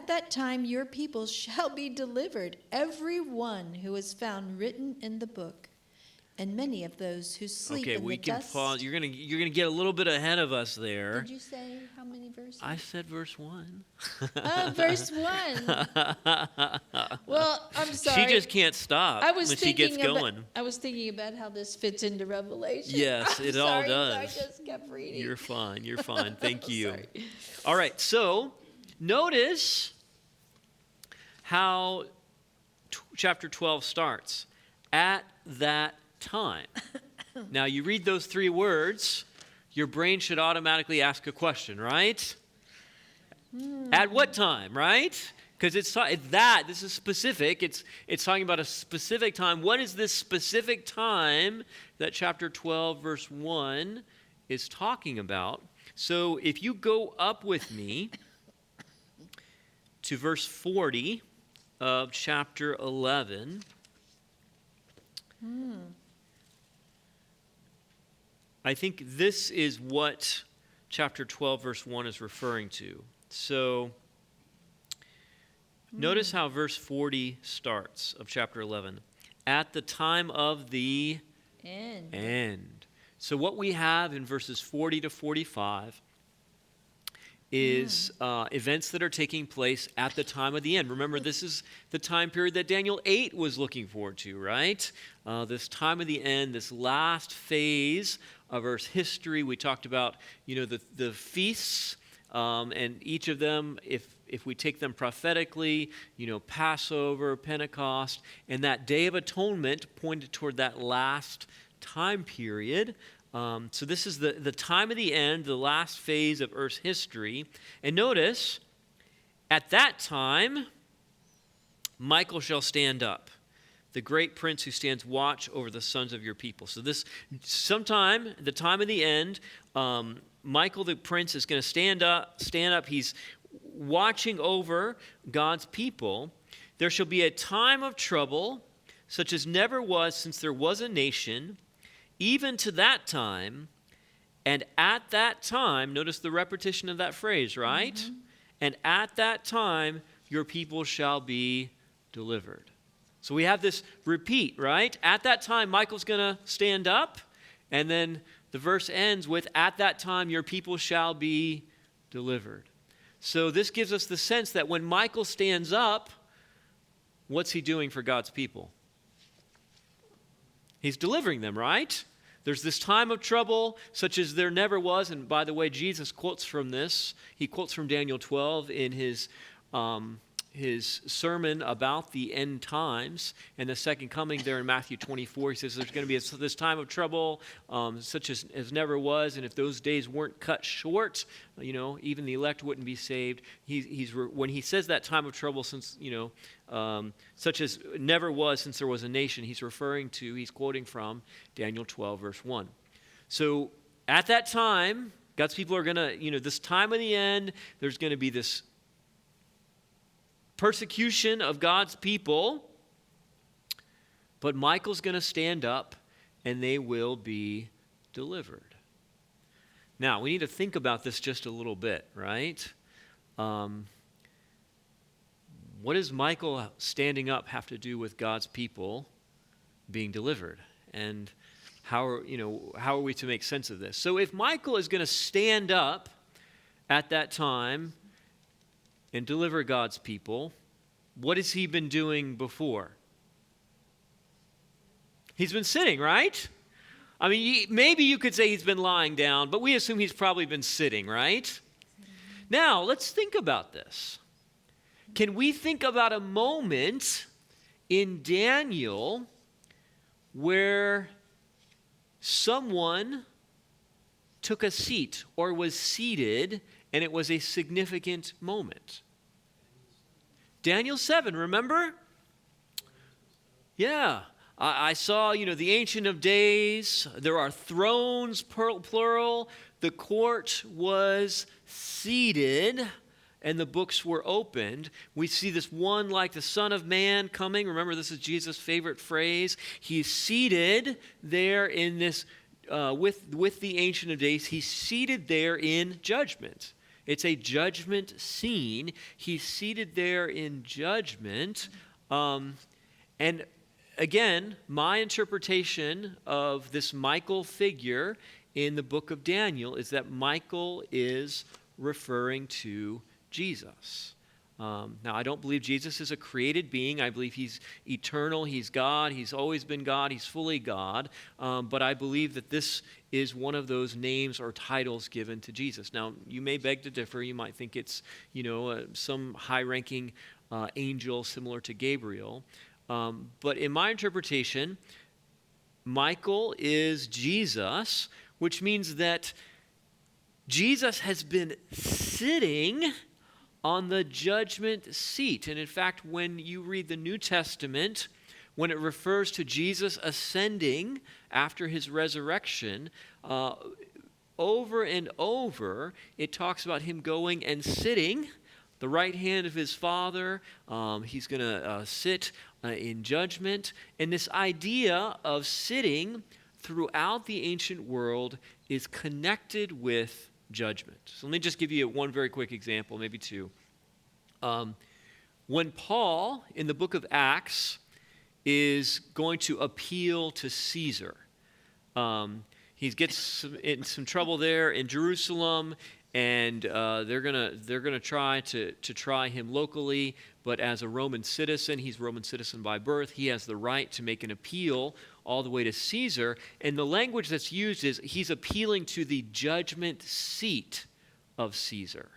that time your people shall be delivered, every one who is found written in the book, and many of those who sleep in the dust. Okay, we can pause. You're gonna get a little bit ahead of us there. Did you say how many verses? I said verse 1. Verse 1. Well, I'm sorry. She just can't stop when she gets going. I was thinking about how this fits into Revelation. Yes, it all does. So I just kept reading. You're fine. Thank you. Sorry. All right, so notice how chapter 12 starts. At that time. Now, you read those 3 words, your brain should automatically ask a question, right? At what time, right? Because it's that. This is specific. It's talking about a specific time. What is this specific time that chapter 12, verse 1 is talking about? So if you go up with me to verse 40 of chapter 11, I think this is what chapter 12, verse 1 is referring to. So notice how verse 40 starts of chapter 11. At the time of the end. So what we have in verses 40 to 45 is events that are taking place at the time of the end. Remember, this is the time period that Daniel 8 was looking forward to, right? This time of the end, this last phase of Earth's history. We talked about, the feasts, and each of them, if we take them prophetically, Passover, Pentecost, and that Day of Atonement pointed toward that last time period. So this is the time of the end, the last phase of Earth's history. And notice, at that time, Michael shall stand up, the great prince who stands watch over the sons of your people. So sometime, the time of the end, Michael the prince is going to stand up. He's watching over God's people. There shall be a time of trouble, such as never was since there was a nation, even to that time, and at that time, notice the repetition of that phrase, right? Mm-hmm. And at that time, your people shall be delivered. So we have this repeat, right? At that time, Michael's going to stand up, and then the verse ends with, at that time, your people shall be delivered. So this gives us the sense that when Michael stands up, what's he doing for God's people? He's delivering them, right? There's this time of trouble such as there never was. And by the way, Jesus quotes from this. He quotes from Daniel 12 in his sermon about the end times and the second coming there in Matthew 24. He says there's going to be this time of trouble such as never was. And if those days weren't cut short, even the elect wouldn't be saved. When he says that time of trouble such as never was since there was a nation, he's quoting from Daniel 12, verse 1. So at that time, God's people are going to, this time of the end, there's going to be this persecution of God's people, but Michael's going to stand up and they will be delivered. Now, we need to think about this just a little bit, right? What does Michael standing up have to do with God's people being delivered? And how are we to make sense of this? So if Michael is going to stand up at that time and deliver God's people, what has he been doing before? He's been sitting, right? I mean, maybe you could say he's been lying down, but we assume he's probably been sitting, right? Now, let's think about this. Can we think about a moment in Daniel where someone took a seat or was seated and it was a significant moment? Daniel 7, remember? Yeah. I saw, the Ancient of Days. There are thrones, plural. The court was seated and the books were opened. We see this one like the Son of Man coming. Remember, this is Jesus' favorite phrase. He's seated there in this, with the Ancient of Days. He's seated there in judgment. It's a judgment scene. He's seated there in judgment. And again, my interpretation of this Michael figure in the book of Daniel is that Michael is referring to Jesus. Now, I don't believe Jesus is a created being. I believe he's eternal. He's God. He's always been God. He's fully God. But I believe that this is one of those names or titles given to Jesus. Now, you may beg to differ. You might think it's, some high-ranking angel similar to Gabriel. But in my interpretation, Michael is Jesus, which means that Jesus has been sitting on the judgment seat. And in fact, when you read the New Testament, when it refers to Jesus ascending after his resurrection, over and over, it talks about him going and sitting the right hand of his Father. He's going to sit in judgment. And this idea of sitting throughout the ancient world is connected with judgment. So let me just give you one very quick example, maybe two. When Paul, in the book of Acts, is going to appeal to Caesar, he gets in some trouble there in Jerusalem, and they're gonna try to try him locally. But as a Roman citizen, he's a Roman citizen by birth. He has the right to make an appeal all the way to Caesar. And the language that's used is he's appealing to the judgment seat of Caesar,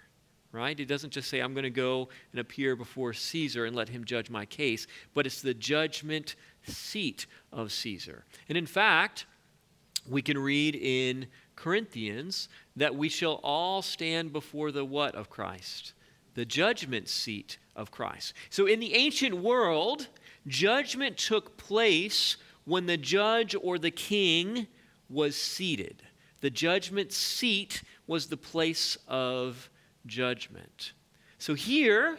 right? It doesn't just say, I'm going to go and appear before Caesar and let him judge my case, but it's the judgment seat of Caesar. And in fact, we can read in Corinthians that we shall all stand before the what of Christ? The judgment seat of Christ. So in the ancient world, judgment took place when the judge or the king was seated. The judgment seat was the place of judgment. So here,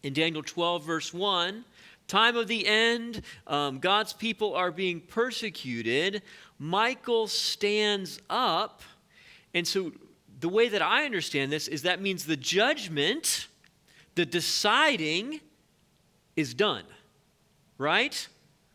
in Daniel 12, verse 1, time of the end, God's people are being persecuted. Michael stands up, and so the way that I understand this is that means the judgment, the deciding, is done, right?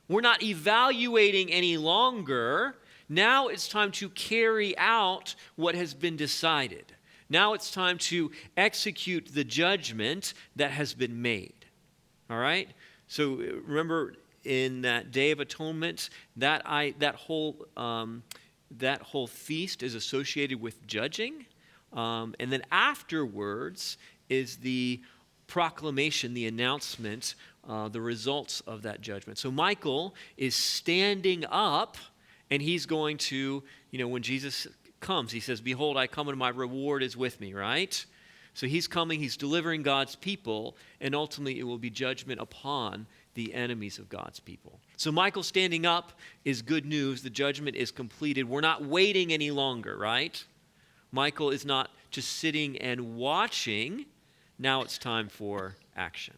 We're not evaluating any longer. Now it's time to carry out what has been decided. Now it's time to execute the judgment that has been made. All right? So remember, in that Day of Atonement, that whole feast is associated with judging. And then afterwards is the proclamation, the announcement, the results of that judgment. So Michael is standing up, and he's going to, when Jesus comes, he says, behold, I come and my reward is with me, right? So he's coming, he's delivering God's people, and ultimately it will be judgment upon the enemies of God's people. So Michael standing up is good news. The judgment is completed. We're not waiting any longer, right? Michael is not just sitting and watching. Now it's time for action.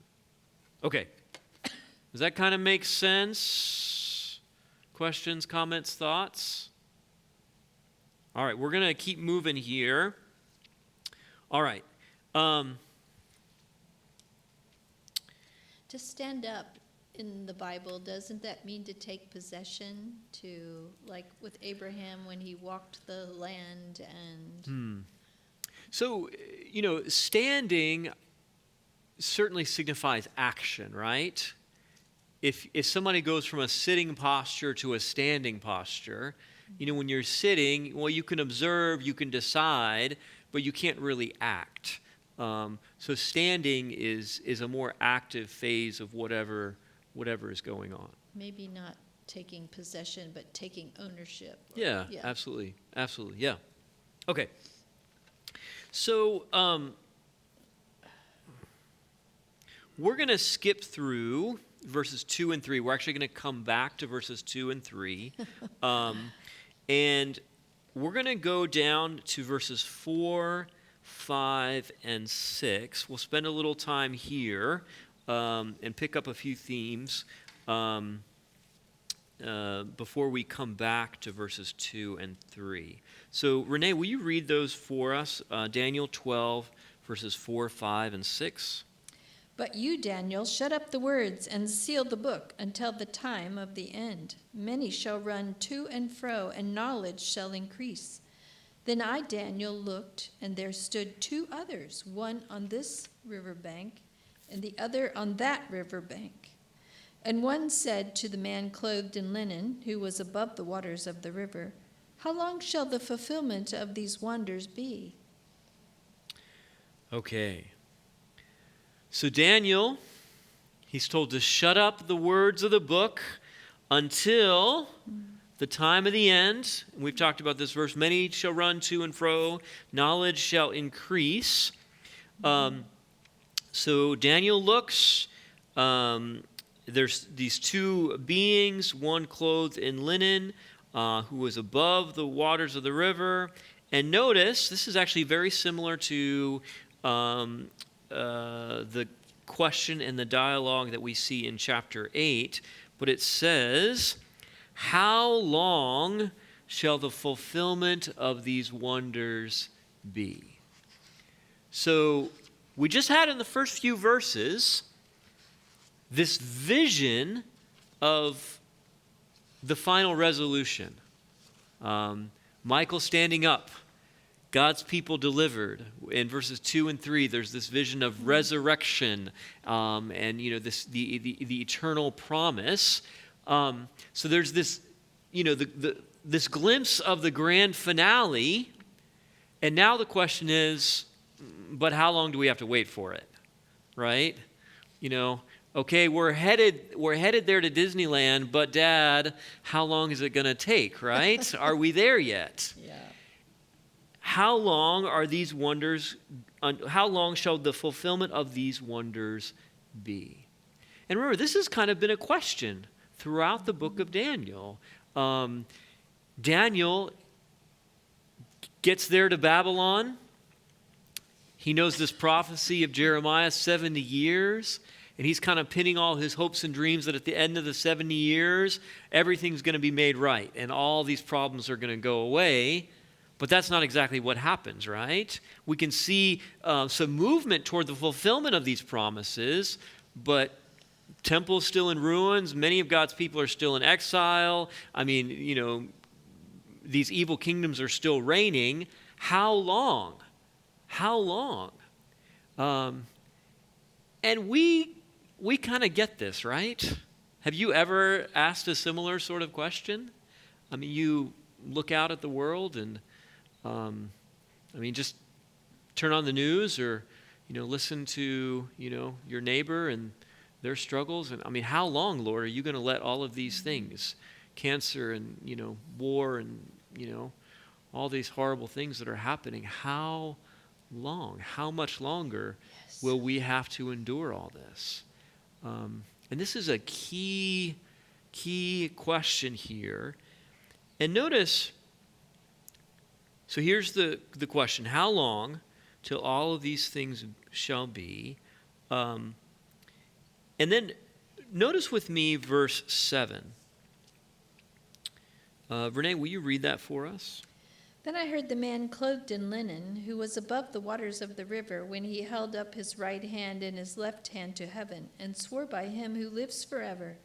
Okay. Does that kind of make sense? Questions, comments, thoughts? All right, we're going to keep moving here. All right. To stand up in the Bible, doesn't that mean to take possession, to, like with Abraham when he walked the land and... So, standing certainly signifies action, right? If somebody goes from a sitting posture to a standing posture, when you're sitting, well, you can observe, you can decide, but you can't really act. So standing is a more active phase of whatever is going on. Maybe not taking possession, but taking ownership. Yeah, absolutely. Absolutely, yeah. Okay. So we're going to skip through verses 2 and 3. We're actually going to come back to verses 2 and 3. And we're going to go down to verses 4, 5, and 6. We'll spend a little time here and pick up a few themes. before we come back to verses 2 and 3. So, Renee, will you read those for us? Daniel 12, verses 4, 5, and 6. But you, Daniel, shut up the words and seal the book until the time of the end. Many shall run to and fro, and knowledge shall increase. Then I, Daniel, looked, and there stood two others, one on this river bank, and the other on that river bank. And one said to the man clothed in linen, who was above the waters of the river, How long shall the fulfillment of these wonders be? Okay. So Daniel, he's told to shut up the words of the book until the time of the end. We've talked about this verse. Many shall run to and fro. Knowledge shall increase. So Daniel looks. There's these two beings, one clothed in linen, who was above the waters of the river. And notice, this is actually very similar to the question and the dialogue that we see in chapter 8, but it says, How long shall the fulfillment of these wonders be? So we just had in the first few verses this vision of the final resolution. Michael standing up, God's people delivered. In verses 2 and 3, there's this vision of resurrection, and this the eternal promise. So there's this, this glimpse of the grand finale, and now the question is, but how long do we have to wait for it, right? Okay, we're headed there to Disneyland, but Dad, how long is it going to take, right? Are we there yet? Yeah. How long are these wonders, how long shall the fulfillment of these wonders be? And remember, this has kind of been a question throughout the book of Daniel. Daniel gets there to Babylon. He knows this prophecy of Jeremiah, 70 years. And he's kind of pinning all his hopes and dreams that at the end of the 70 years, everything's going to be made right. And all these problems are going to go away. But that's not exactly what happens, right? We can see some movement toward the fulfillment of these promises, but temple's still in ruins. Many of God's people are still in exile. I mean, these evil kingdoms are still reigning. How long? How long? And we kind of get this, right? Have you ever asked a similar sort of question? I mean, you look out at the world and just turn on the news or, listen to, your neighbor and their struggles. And how long, Lord, are you going to let all of these things, cancer and, war and, all these horrible things that are happening, how long, how much longer will we have to endure all this? And this is a key question here. And notice, so here's the question. How long till all of these things shall be? And then notice with me verse 7. Renee, will you read that for us? Then I heard the man clothed in linen, who was above the waters of the river, when he held up his right hand and his left hand to heaven, and swore by him who lives forever,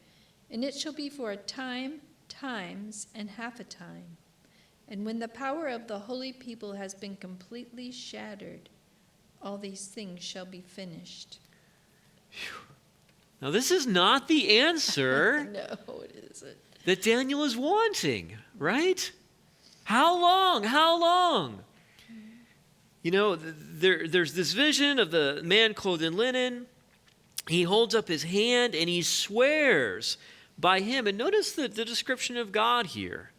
and it shall be for a time, times, and half a time. And when the power of the holy people has been completely shattered, all these things shall be finished. Now, this is not the answer No, it isn't. that Daniel is wanting, right? How long? How long? There's this vision of the man clothed in linen. He holds up his hand and he swears by him. And notice the description of God here.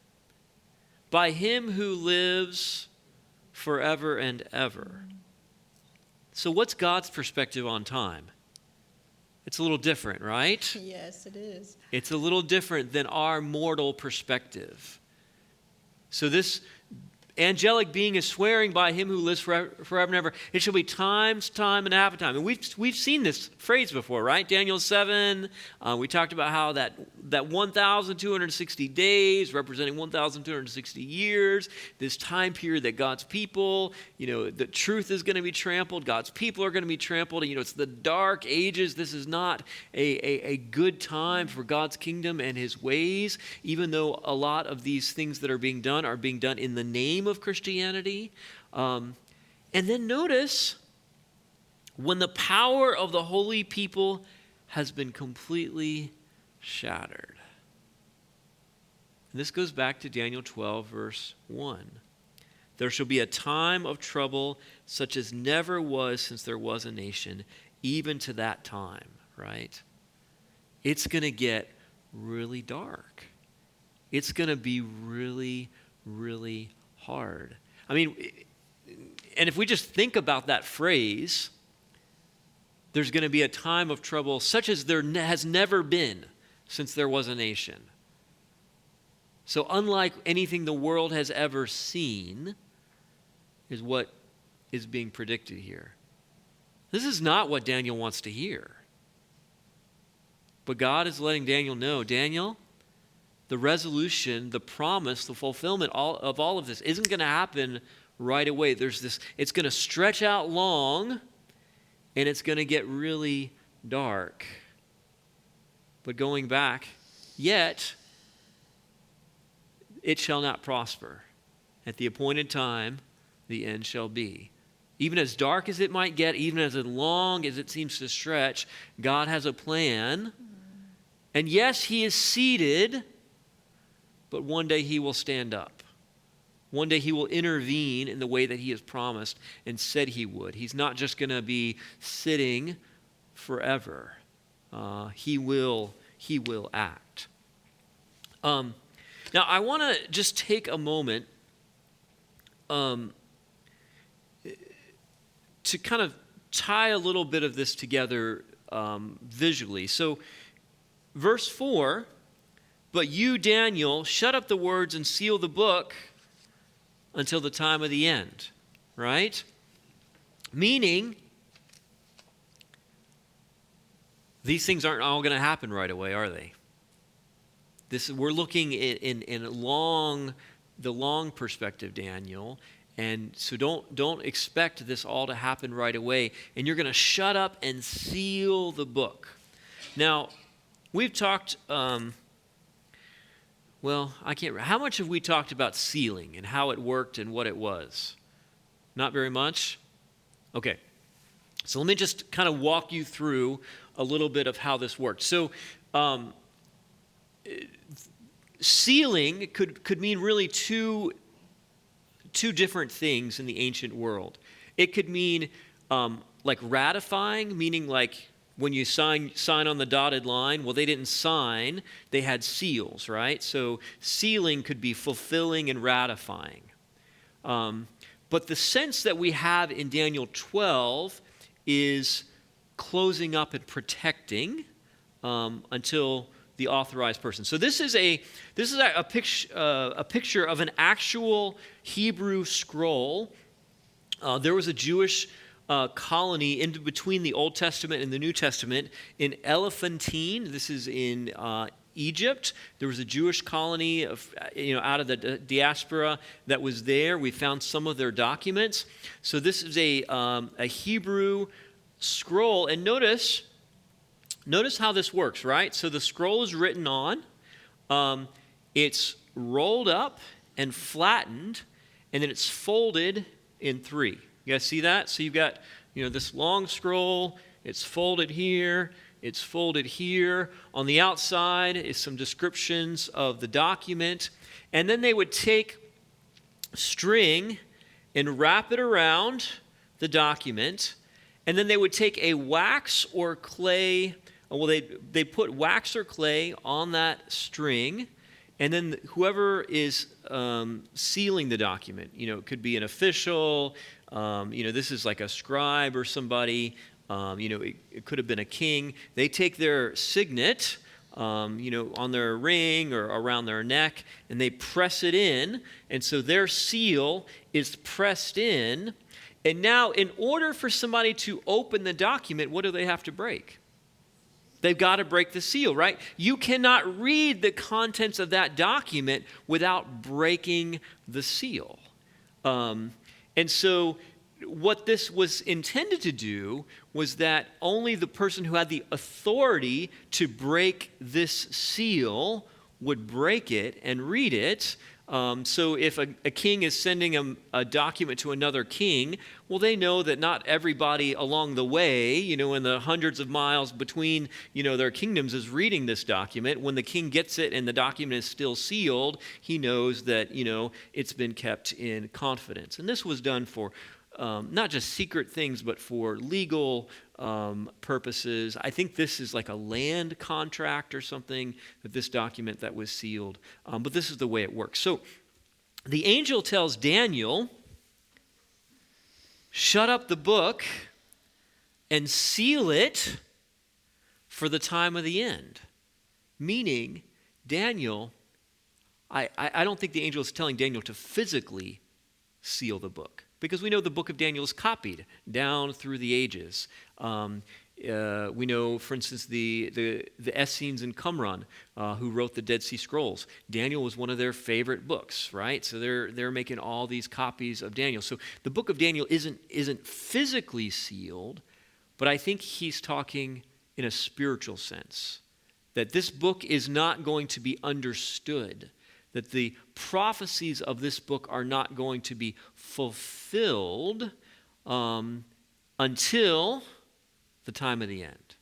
By him who lives forever and ever. So what's God's perspective on time? It's a little different, right? Yes, it is. It's a little different than our mortal perspective. So this, angelic being is swearing by him who lives forever and ever. It shall be time and a half a time. And we've seen this phrase before, right? Daniel 7, we talked about how that 1,260 days representing 1,260 years, this time period that God's people, the truth is going to be trampled, God's people are going to be trampled. And, it's the dark ages. This is not a good time for God's kingdom and his ways, even though a lot of these things that are being done in the name of Christianity. And then notice, when the power of the holy people has been completely shattered. And this goes back to Daniel 12, verse 1. There shall be a time of trouble such as never was since there was a nation, even to that time, right? It's going to get really dark. It's going to be really, really hard. I mean, and if we just think about that phrase, there's going to be a time of trouble such as there has never been since there was a nation. So unlike anything the world has ever seen is what is being predicted here. This is not what Daniel wants to hear. But God is letting Daniel know, Daniel, the resolution, the promise, the fulfillment of all of this isn't going to happen right away. It's going to stretch out long, and it's going to get really dark. But going back, yet it shall not prosper. At the appointed time, the end shall be. Even as dark as it might get, even as long as it seems to stretch, God has a plan. And yes, he is seated, but one day he will stand up. One day he will intervene in the way that he has promised and said he would. He's not just going to be sitting forever. He will act. Now, I want to just take a moment to kind of tie a little bit of this together visually. So, verse 4, but you, Daniel, shut up the words and seal the book until the time of the end, right? Meaning, these things aren't all going to happen right away, are they? We're looking in the long perspective, Daniel, and so don't expect this all to happen right away. And you're going to shut up and seal the book. Now, we've talked. I can't remember. How much have we talked about sealing and how it worked and what it was? Not very much? Okay. So let me just kind of walk you through a little bit of how this worked. So sealing could mean really two different things in the ancient world. It could mean like ratifying, meaning like when you sign on the dotted line, well, they didn't sign, they had seals, right? So sealing could be fulfilling and ratifying. But the sense that we have in Daniel 12 is closing up and protecting until the authorized person. So this is a picture of an actual Hebrew scroll. There was a Jewish colony in between the Old Testament and the New Testament in Elephantine. This is in Egypt. There was a Jewish colony out of the diaspora that was there. We found some of their documents. So this is a Hebrew scroll, and notice how this works, right? So the scroll is written on. It's rolled up and flattened, and then it's folded in three. You guys see that? So you've got, this long scroll. It's folded here. It's folded here. On the outside is some descriptions of the document. And then they would take string and wrap it around the document. And then they would take a wax or clay. Well, they put wax or clay on that string. And then whoever is sealing the document, it could be an official, this is like a scribe or somebody, it could have been a king. They take their signet, on their ring or around their neck, and they press it in, and so their seal is pressed in. And now, in order for somebody to open the document, what do they have to break? They've got to break the seal, right? You cannot read the contents of that document without breaking the seal. And so what this was intended to do was that only the person who had the authority to break this seal would break it and read it. So if a king is sending a document to another king, well, they know that not everybody along the way, in the hundreds of miles between, their kingdoms is reading this document. When the king gets it and the document is still sealed, he knows that, it's been kept in confidence. And this was done for not just secret things, but for legal purposes. I think this is like a land contract or something, that this document that was sealed. But this is the way it works. So the angel tells Daniel, shut up the book and seal it for the time of the end. Meaning, Daniel, I don't think the angel is telling Daniel to physically seal the book, because we know the book of Daniel is copied down through the ages. We know, for instance, the Essenes and Qumran, who wrote the Dead Sea Scrolls. Daniel was one of their favorite books, right? So they're making all these copies of Daniel. So the book of Daniel isn't physically sealed, but I think he's talking in a spiritual sense, that this book is not going to be understood, that the prophecies of this book are not going to be fulfilled until the time of the end.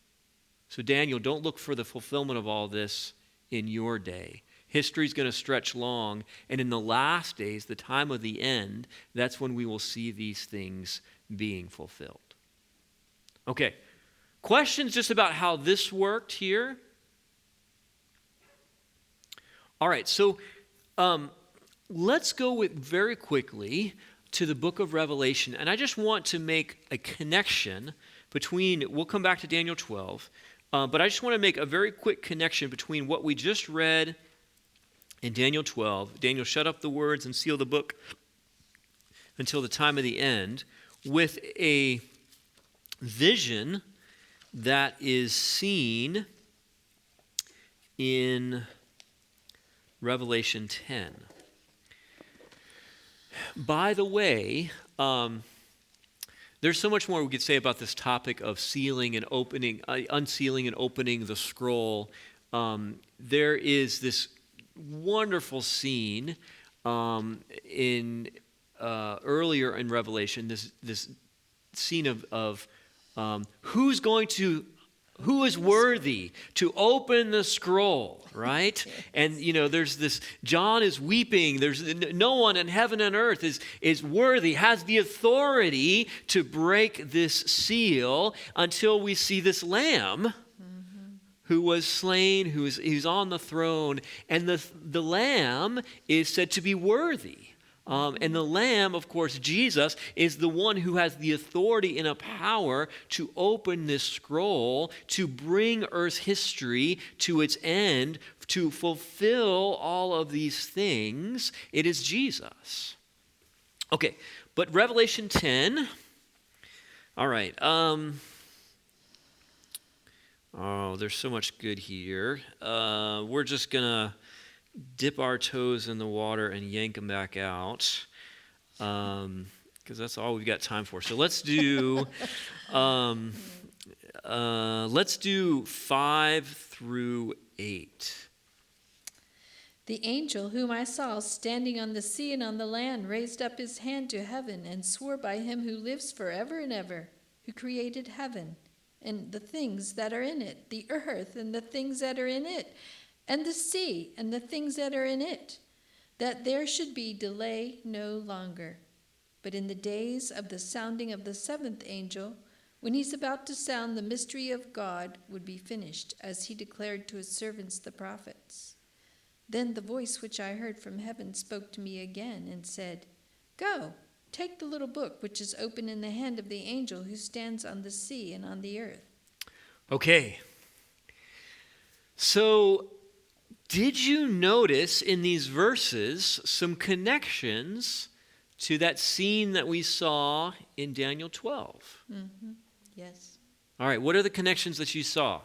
So Daniel, don't look for the fulfillment of all this in your day. History's going to stretch long, and in the last days, the time of the end, that's when we will see these things being fulfilled. Okay, questions just about how this worked here? All right, so let's go very quickly to the book of Revelation, and I just want to make a connection between, we'll come back to Daniel 12, but I just want to make a very quick connection between what we just read in Daniel 12, Daniel shut up the words and seal the book until the time of the end, with a vision that is seen in Revelation 10. By the way, there's so much more we could say about this topic of sealing and opening, unsealing and opening the scroll. There is this wonderful scene in earlier in Revelation. This scene of who is worthy to open the scroll, right? And, there's this, John is weeping. There's no one in heaven and earth is worthy, has the authority to break this seal until we see this lamb who was slain, who's on the throne. And the lamb is said to be worthy. And the Lamb, of course, Jesus, is the one who has the authority and a power to open this scroll, to bring Earth's history to its end, to fulfill all of these things. It is Jesus. Okay, but Revelation 10, all right. There's so much good here. We're just going to dip our toes in the water and yank them back out, because that's all we've got time for. So let's do 5 through 8. The angel whom I saw standing on the sea and on the land raised up his hand to heaven and swore by him who lives forever and ever, who created heaven and the things that are in it, the earth and the things that are in it, and the sea and the things that are in it, that there should be delay no longer. But in the days of the sounding of the seventh angel, when he's about to sound, the mystery of God would be finished, as he declared to his servants the prophets. Then the voice which I heard from heaven spoke to me again and said, Go, take the little book which is open in the hand of the angel who stands on the sea and on the earth. Okay. So, did you notice in these verses some connections to that scene that we saw in Daniel 12? Mm-hmm. Yes. All right, what are the connections that you saw?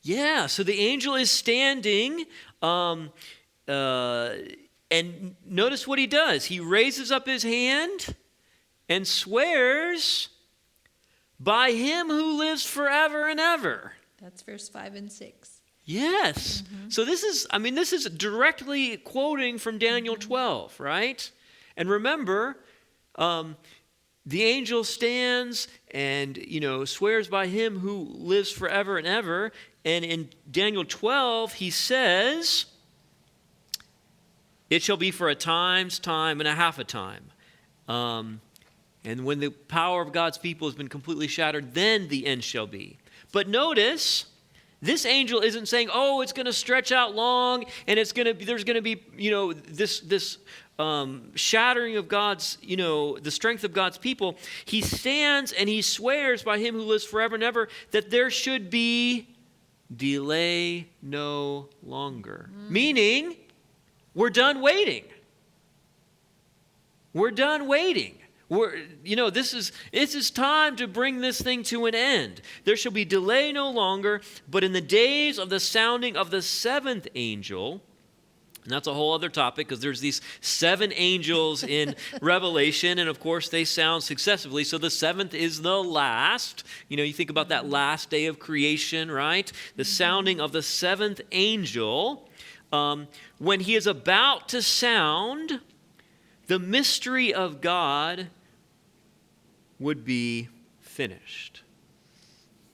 Yeah, so the angel is standing, and notice what he does. He raises up his hand and swears by him who lives forever and ever. That's verse 5 and 6. Yes. Mm-hmm. So this is directly quoting from Daniel 12, right? And remember, the angel stands and, swears by him who lives forever and ever. And in Daniel 12, he says, it shall be for a time's time and a half a time. And when the power of God's people has been completely shattered, then the end shall be. But notice, this angel isn't saying, oh, it's going to stretch out long, and there's going to be, this shattering of God's, the strength of God's people. He stands and he swears by him who lives forever and ever that there should be delay no longer. Meaning, we're done waiting. We're done waiting. This is time to bring this thing to an end. There shall be delay no longer, but in the days of the sounding of the seventh angel, and that's a whole other topic because there's these 7 angels in Revelation, and of course they sound successively. So the 7th is the last. You think about that last day of creation, right? The sounding of the 7th angel. When he is about to sound, the mystery of God would be finished.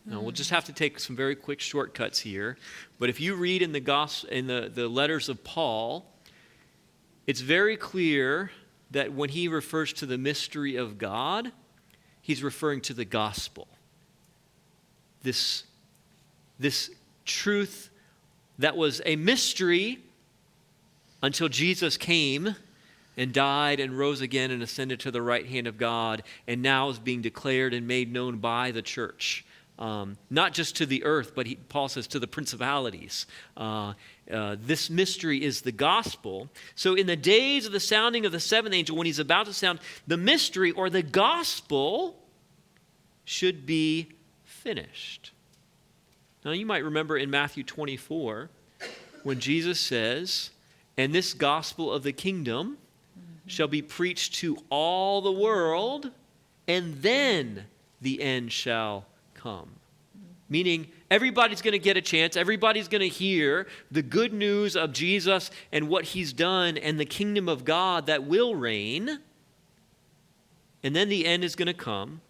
Now, we'll just have to take some very quick shortcuts here. But if you read in the letters of Paul, it's very clear that when he refers to the mystery of God, he's referring to the gospel. This truth that was a mystery until Jesus came and died and rose again and ascended to the right hand of God, and now is being declared and made known by the church. Not just to the earth, but Paul says to the principalities. This mystery is the gospel. So in the days of the sounding of the 7th angel, when he's about to sound, the mystery or the gospel should be finished. Now you might remember in Matthew 24, when Jesus says, and this gospel of the kingdom shall be preached to all the world, and then the end shall come. Meaning everybody's going to get a chance. Everybody's going to hear the good news of Jesus and what he's done and the kingdom of God that will reign. And then the end is going to come.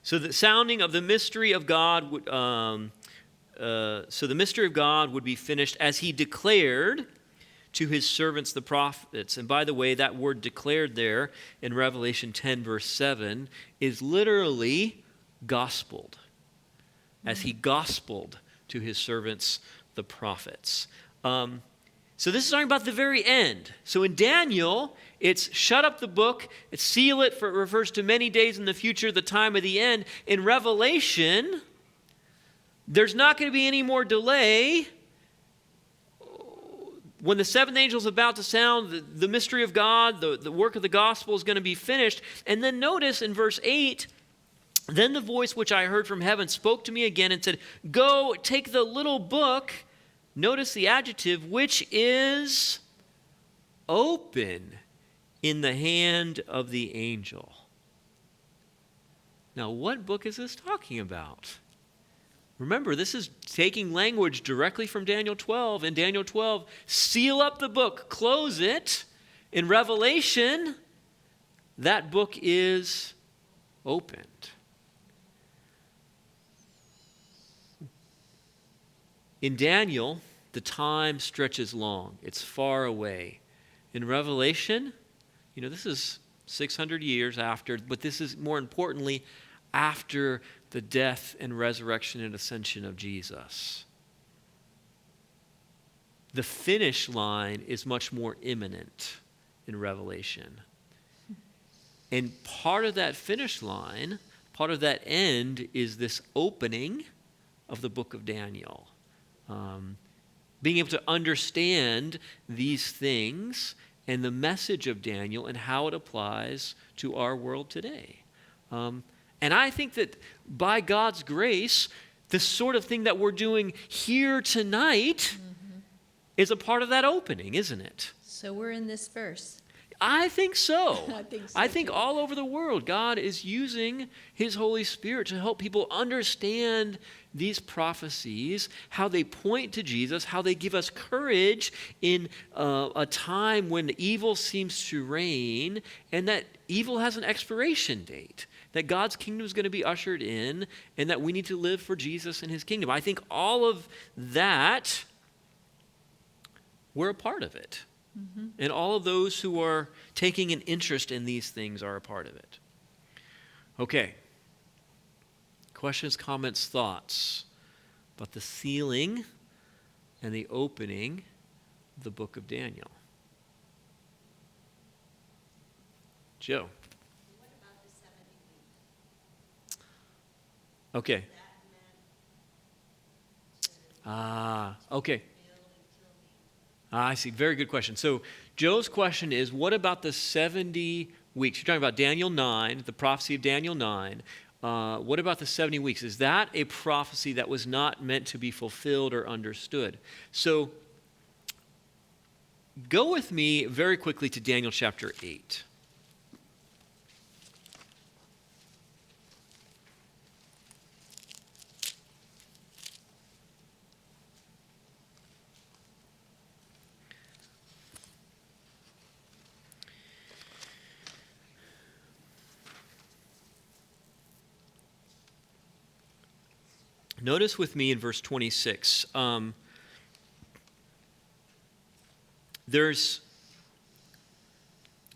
So the sounding of the mystery of God would, the mystery of God would be finished as he declared to his servants the prophets. And by the way, that word declared there in Revelation 10 verse 7 is literally gospeled, as he gospeled to his servants the prophets. So this is talking about the very end. So in Daniel, it's shut up the book, it's seal it, for it refers to many days in the future, the time of the end. In Revelation, there's not going to be any more delay. When the 7th angel is about to sound, the mystery of God, the work of the gospel is going to be finished. And then notice in verse 8, then the voice which I heard from heaven spoke to me again and said, go, take the little book, notice the adjective, which is open in the hand of the angel. Now, what book is this talking about? Remember, this is taking language directly from Daniel 12. In Daniel 12, seal up the book, close it. In Revelation, that book is opened. In Daniel, the time stretches long. It's far away. In Revelation, this is 600 years after, but this is more importantly after the death and resurrection and ascension of Jesus. The finish line is much more imminent in Revelation. And part of that finish line, part of that end is this opening of the book of Daniel. Being able to understand these things and the message of Daniel and how it applies to our world today. And I think that by God's grace, the sort of thing that we're doing here tonight is a part of that opening, isn't it? So we're in this verse. I think so. I think so, too. All over the world, God is using His Holy Spirit to help people understand these prophecies, how they point to Jesus, how they give us courage in a time when evil seems to reign, and that evil has an expiration date, that God's kingdom is going to be ushered in, and that we need to live for Jesus and His kingdom. I think all of that, we're a part of it. And all of those who are taking an interest in these things are a part of it. Okay. Questions, comments, thoughts about the sealing and the opening of the book of Daniel. Joe. What about the 70 weeks? Okay. That meant Okay. fulfill until the I see. Very good question. So Joe's question is, what about the 70 weeks? You're talking about Daniel 9, the prophecy of Daniel 9. What about the 70 weeks? Is that a prophecy that was not meant to be fulfilled or understood? So go with me very quickly to Daniel chapter 8. Notice with me in verse 26. In verse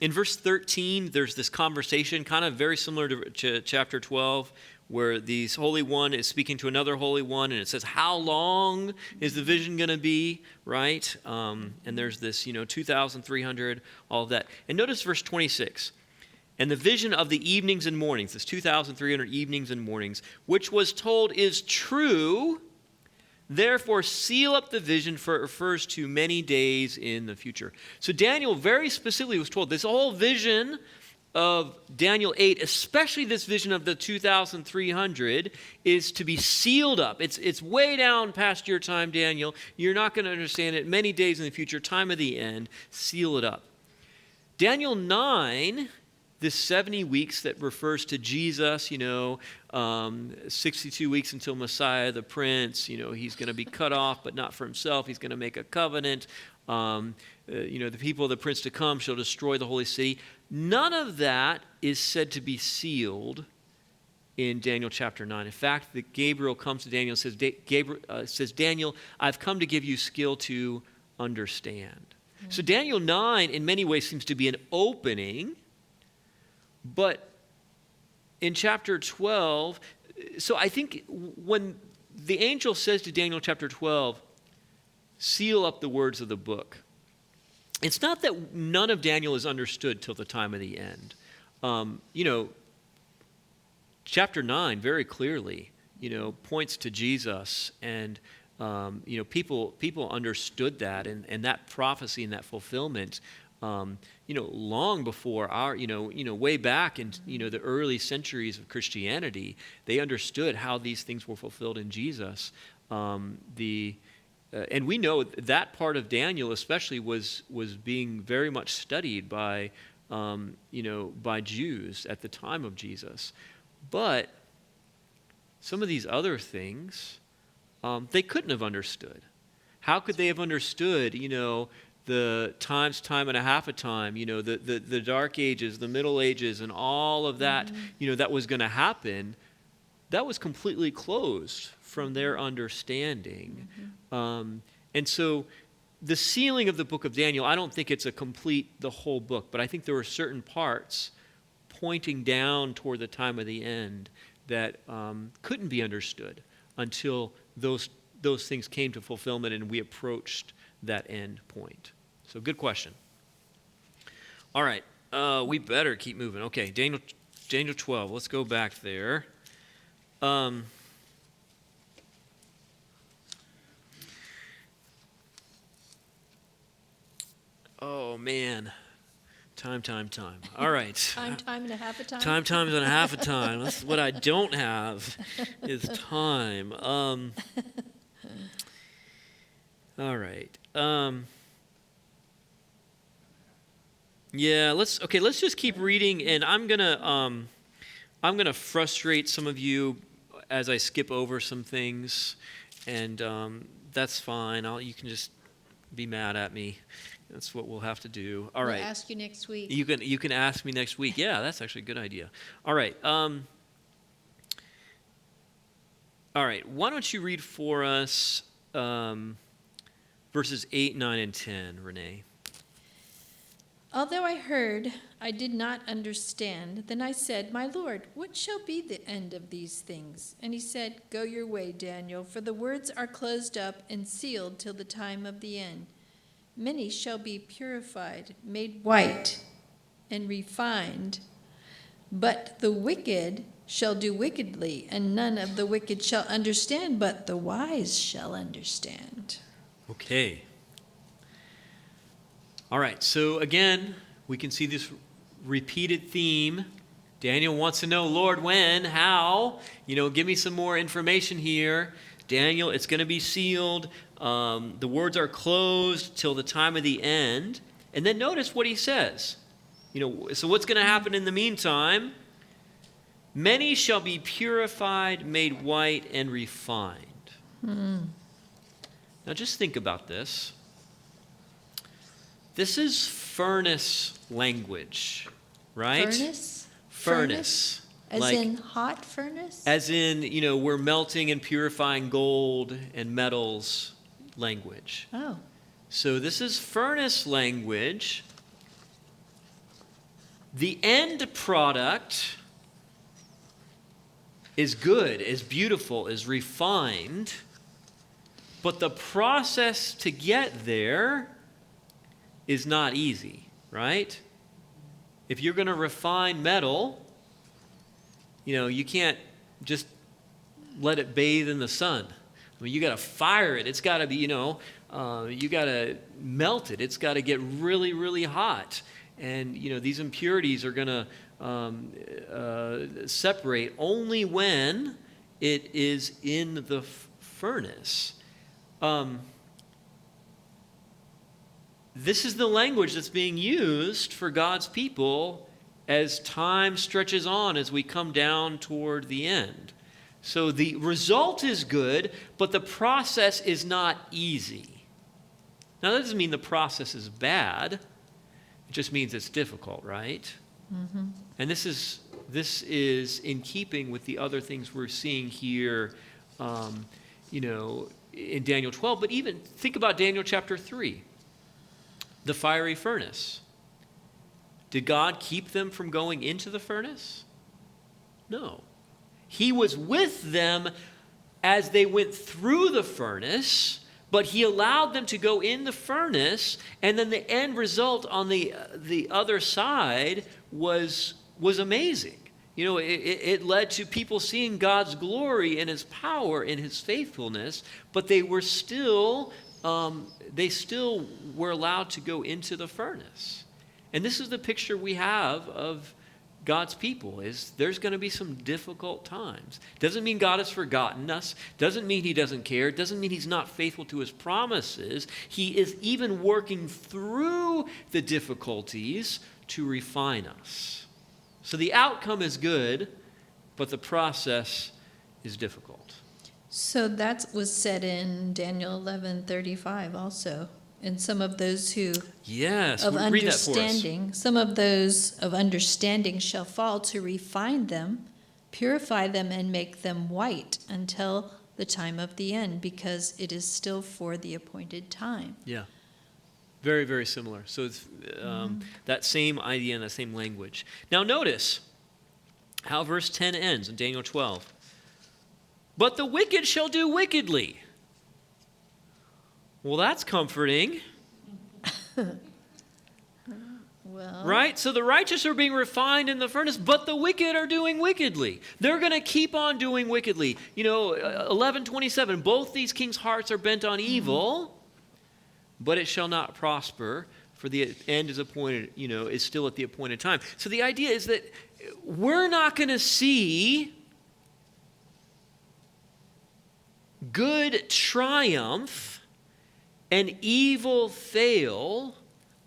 13, there's this conversation, kind of very similar to chapter 12, where this Holy One is speaking to another Holy One, and it says, how long is the vision going to be, right? And there's this, 2,300, all of that. And notice verse 26. And the vision of the evenings and mornings, this 2,300 evenings and mornings, which was told is true, therefore seal up the vision, for it refers to many days in the future. So Daniel very specifically was told this whole vision of Daniel 8, especially this vision of the 2,300, is to be sealed up. It's way down past your time, Daniel. You're not going to understand it. Many days in the future, time of the end, seal it up. Daniel 9, this 70 weeks that refers to Jesus, 62 weeks until Messiah, the Prince, he's going to be cut off, but not for himself. He's going to make a covenant. The people of the Prince to come shall destroy the holy city. None of that is said to be sealed in Daniel chapter 9. In fact, Gabriel comes to Daniel and says, Daniel, I've come to give you skill to understand. So Daniel 9 in many ways seems to be an opening. But in chapter 12, so I think when the angel says to Daniel chapter 12, seal up the words of the book, it's not that none of Daniel is understood till the time of the end. Chapter 9 very clearly, points to Jesus, and people understood that, and that prophecy and that fulfillment long before our, way back in, the early centuries of Christianity, they understood how these things were fulfilled in Jesus. And we know that part of Daniel especially was being very much studied by Jews at the time of Jesus. But some of these other things, they couldn't have understood. How could they have understood, the time and a half a time, the Dark Ages, the Middle Ages, and all of that, that was going to happen? That was completely closed from their understanding. And so the sealing of the book of Daniel, I don't think it's the whole book, but I think there were certain parts pointing down toward the time of the end that couldn't be understood until those things came to fulfillment and we approached that end point. So good question. All right. We better keep moving. Okay, Daniel 12. Let's go back there. Oh, man. Time. All right. Time and a half a time. Times and a half a time. That's what I don't have is time. All right. Yeah, let's just keep reading, and I'm gonna frustrate some of you as I skip over some things, and that's fine. You can just be mad at me. That's what we'll have to do. All right. We'll ask you next week. You can ask me next week. Yeah, that's actually a good idea. All right. All right. Why don't you read for us verses 8, 9, and 10, Renee? Although I heard, I did not understand. Then I said, My Lord, what shall be the end of these things? And he said, Go your way, Daniel, for the words are closed up and sealed till the time of the end. Many shall be purified, made white, and refined. But the wicked shall do wickedly, and none of the wicked shall understand, but the wise shall understand. Okay. All right, so again, we can see this repeated theme. Daniel wants to know, Lord, when, how? Give me some more information here. Daniel, it's going to be sealed. The words are closed till the time of the end. And then notice what he says. So what's going to happen in the meantime? Many shall be purified, made white, and refined. Now just think about this. This is furnace language, right? Furnace. As in hot furnace? As in, we're melting and purifying gold and metals language. Oh. So this is furnace language. The end product is good, is beautiful, is refined, but the process to get there is not easy, right? If you're going to refine metal, you can't just let it bathe in the sun. I mean, you got to fire it. It's got to be, you got to melt it. It's got to get really, really hot. And, these impurities are going to separate only when it is in the furnace. This is the language that's being used for God's people as time stretches on, as we come down toward the end. So the result is good, but the process is not easy. Now, that doesn't mean the process is bad. It just means it's difficult, right? Mm-hmm. And this is in keeping with the other things we're seeing here, in Daniel 12. But even think about Daniel chapter 3. The fiery furnace. Did God keep them from going into the furnace? No. He was with them as they went through the furnace, but he allowed them to go in the furnace, and then the end result on the other side was amazing. It led to people seeing God's glory and his power and his faithfulness, but they still were allowed to go into the furnace. And this is the picture we have of God's people, is there's going to be some difficult times. Doesn't mean God has forgotten us. Doesn't mean he doesn't care. Doesn't mean he's not faithful to his promises. He is even working through the difficulties to refine us. So the outcome is good, but the process is difficult. So that was said in Daniel 11:35 also. And some of those who yes, of read that for us. understanding, some of those of understanding shall fall to refine them, purify them, and make them white until the time of the end, because it is still for the appointed time. Yeah. Very, very similar. So it's that same idea and that same language. Now notice how verse 10 ends in Daniel 12. But the wicked shall do wickedly. Well, that's comforting. Well, Right? So the righteous are being refined in the furnace, but the wicked are doing wickedly. They're going to keep on doing wickedly. 11:27, both these kings' hearts are bent on evil, but it shall not prosper, for the end is appointed, is still at the appointed time. So the idea is that we're not going to see good triumph and evil fail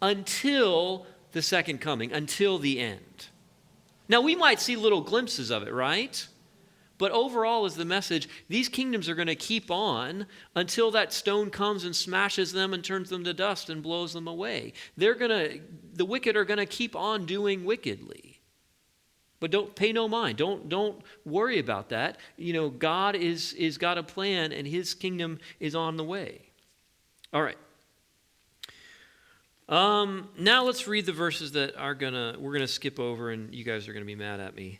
until the second coming, until the end. Now, we might see little glimpses of it, right? But overall is the message, these kingdoms are going to keep on until that stone comes and smashes them and turns them to dust and blows them away. The wicked are going to keep on doing wickedly. But don't pay no mind. Don't worry about that. God is got a plan, and his kingdom is on the way. All right. Now let's read the verses that we're gonna skip over, and you guys are gonna be mad at me.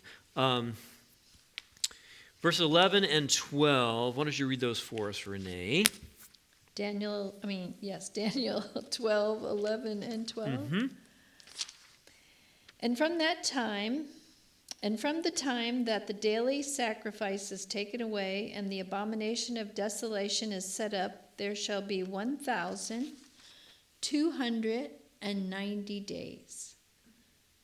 Verse 11 and 12. Why don't you read those for us, Renee? Daniel 12, 11, and 12. Mm-hmm. And from the time that the daily sacrifice is taken away and the abomination of desolation is set up, there shall be 1,290 days.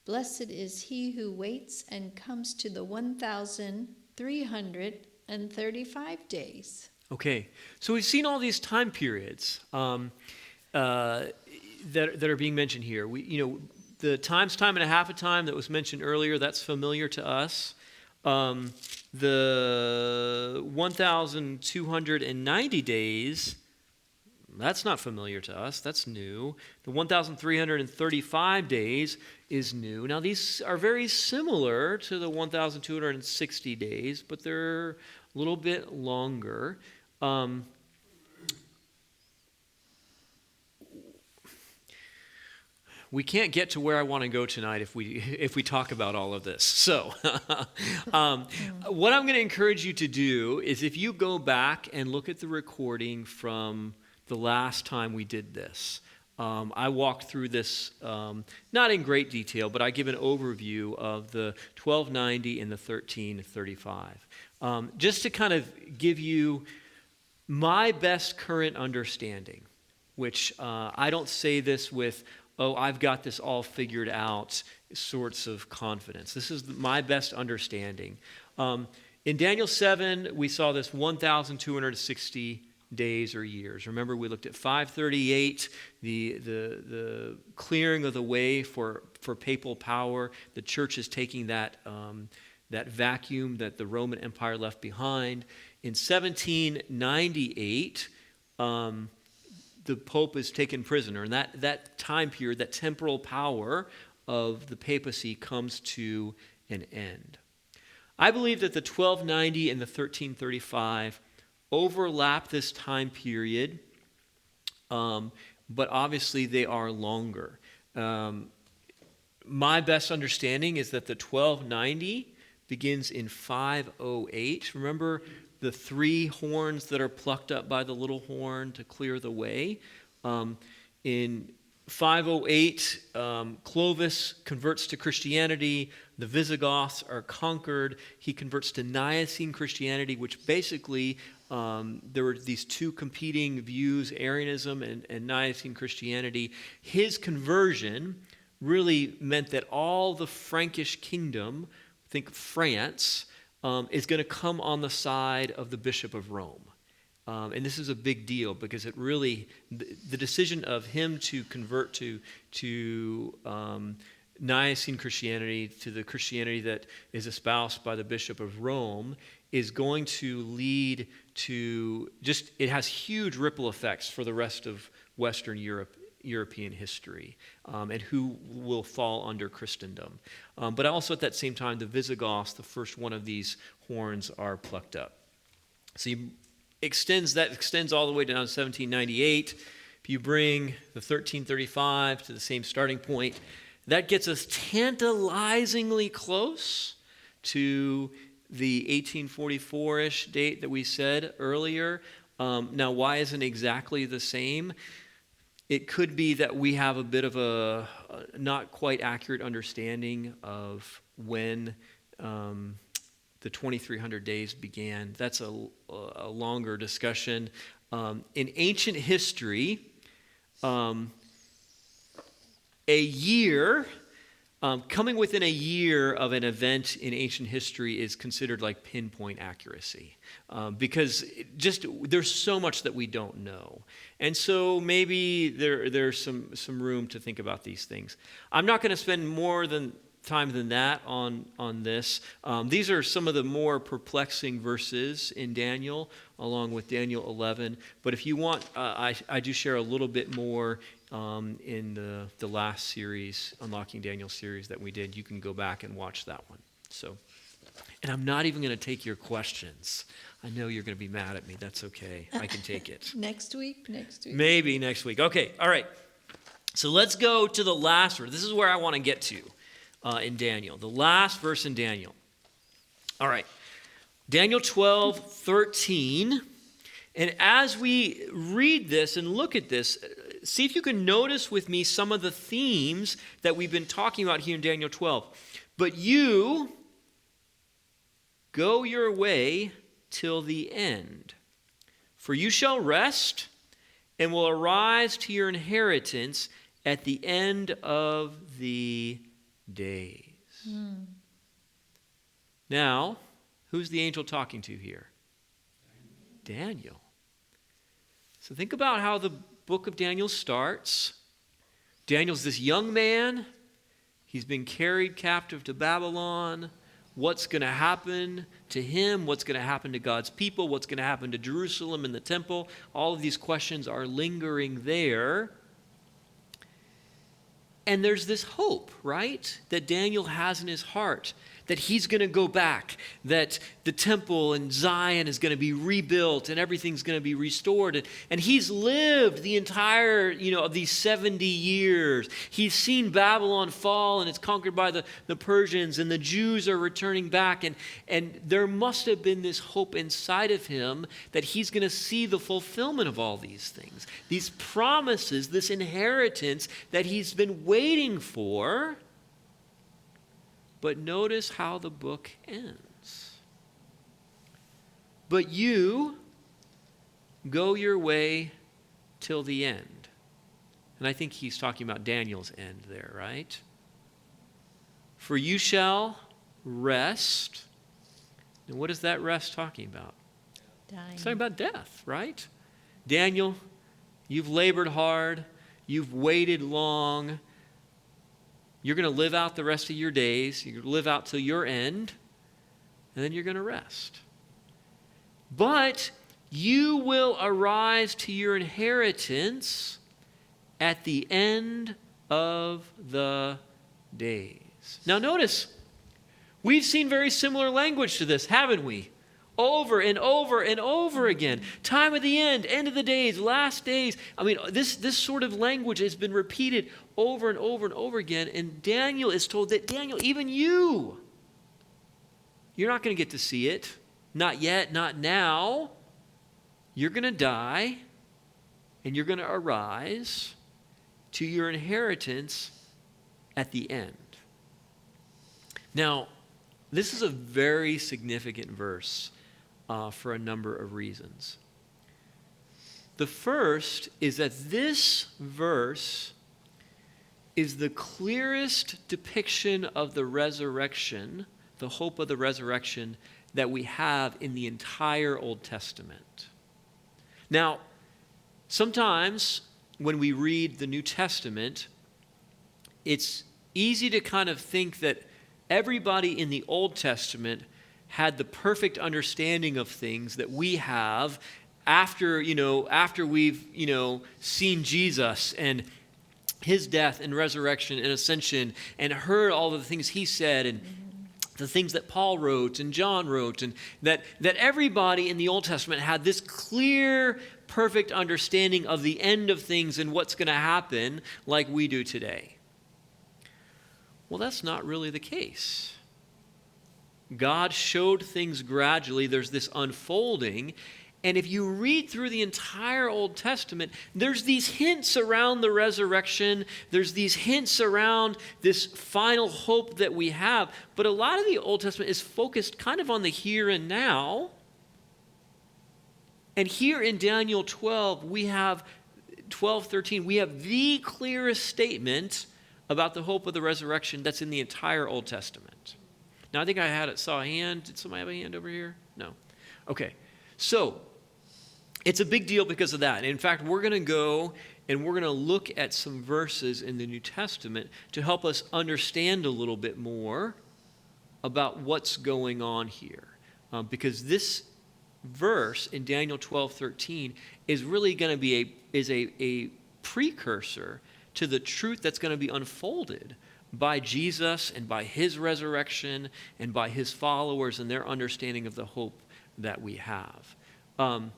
Blessed is he who waits and comes to the 1,335 days. Okay, so we've seen all these time periods that are being mentioned here. The time and a half of time that was mentioned earlier, that's familiar to us. The 1,290 days, that's not familiar to us. That's new. The 1,335 days is new. Now, these are very similar to the 1,260 days, but they're a little bit longer. We can't get to where I want to go tonight if we talk about all of this. So what I'm going to encourage you to do is, if you go back and look at the recording from the last time we did this, I walked through this not in great detail, but I give an overview of the 1290 and the 1335. Just to kind of give you my best current understanding, which I don't say this with, oh, I've got this all figured out sorts of confidence. This is my best understanding. In Daniel 7, we saw this 1,260 days or years. Remember, we looked at 538, the clearing of the way for papal power. The church is taking that vacuum that the Roman Empire left behind. In 1798, the Pope is taken prisoner, and that time period, that temporal power of the papacy comes to an end. I believe that the 1290 and the 1335 overlap this time period, but obviously they are longer. My best understanding is that the 1290 begins in 508. Remember the three horns that are plucked up by the little horn to clear the way? In 508, Clovis converts to Christianity. The Visigoths are conquered. He converts to Nicene Christianity, which basically there were these two competing views, Arianism and Nicene Christianity. His conversion really meant that all the Frankish kingdom, think France, is going to come on the side of the Bishop of Rome. And this is a big deal because it really, the decision of him to convert to Nicene Christianity, to the Christianity that is espoused by the Bishop of Rome, is going to lead to it has huge ripple effects for the rest of Western European history, and who will fall under Christendom. But also at that same time, the Visigoths, the first one of these horns, are plucked up. So extends all the way down to 1798. If you bring the 1335 to the same starting point, that gets us tantalizingly close to the 1844-ish date that we said earlier. Now, why isn't it exactly the same? It could be that we have a bit of a not quite accurate understanding of when the 2,300 days began. That's a longer discussion. In ancient history, a year, coming within a year of an event in ancient history is considered like pinpoint accuracy, because there's so much that we don't know. And so maybe there's some room to think about these things. I'm not going to spend more time than that on this. These are some of the more perplexing verses in Daniel, along with Daniel 11. But if you want, I do share a little bit more in the last series, Unlocking Daniel series that we did. You can go back and watch that one. So, and I'm not even going to take your questions. I know you're going to be mad at me. That's okay. I can take it. Next week? Maybe next week. Okay, all right. So let's go to the last verse. This is where I want to get to in Daniel. The last verse in Daniel. All right. Daniel 12:13. And as we read this and look at this, see if you can notice with me some of the themes that we've been talking about here in Daniel 12. But you go your way till the end, for you shall rest and will arise to your inheritance at the end of the days. Now, who's the angel talking to here? Daniel. So think about how the book of Daniel starts. Daniel's this young man. He's been carried captive to Babylon. What's going to happen to him? What's going to happen to God's people? What's going to happen to Jerusalem and the temple? All of these questions are lingering there. And there's this hope, right, that Daniel has in his heart, that he's going to go back, that the temple in Zion is going to be rebuilt and everything's going to be restored. And he's lived the entire, of these 70 years. He's seen Babylon fall and it's conquered by the Persians, and the Jews are returning back. And there must have been this hope inside of him that he's going to see the fulfillment of all these things, these promises, this inheritance that he's been waiting for. But notice how the book ends. But you go your way till the end. And I think he's talking about Daniel's end there, right? For you shall rest. And what is that rest talking about? Dying. It's talking about death, right? Daniel, you've labored hard. You've waited long. You're going to live out the rest of your days. You're going to live out till your end, and then you're going to rest. But you will arise to your inheritance at the end of the days. Now notice, we've seen very similar language to this, haven't we? Over and over and over again. Time of the end of the days, last days. I mean, this sort of language has been repeated over and over and over again. And Daniel is told that, Daniel, even you're not going to get to see it. Not yet, not now. You're going to die, and you're going to arise to your inheritance at the end. Now, this is a very significant verse for a number of reasons. The first is that this verse is the clearest depiction of the resurrection, the hope of the resurrection that we have in the entire Old Testament. Now, sometimes when we read the New Testament, it's easy to kind of think that everybody in the Old Testament had the perfect understanding of things that we have after we've, seen Jesus and his death and resurrection and ascension and heard all of the things he said and the things that Paul wrote and John wrote, and that everybody in the Old Testament had this clear, perfect understanding of the end of things and what's going to happen like we do today. Well, that's not really the case. God showed things gradually. There's this unfolding, And if you read through the entire Old Testament, there's these hints around the resurrection. There's these hints around this final hope that we have. But a lot of the Old Testament is focused kind of on the here and now. And here in Daniel 12, we have 12:13, we have the clearest statement about the hope of the resurrection that's in the entire Old Testament. Now, I think saw a hand. Did somebody have a hand over here? No. Okay. So, it's a big deal because of that. And in fact, we're going to go and we're going to look at some verses in the New Testament to help us understand a little bit more about what's going on here. Because this verse in Daniel 12:13 is really going to be a precursor to the truth that's going to be unfolded by Jesus and by his resurrection and by his followers and their understanding of the hope that we have. And,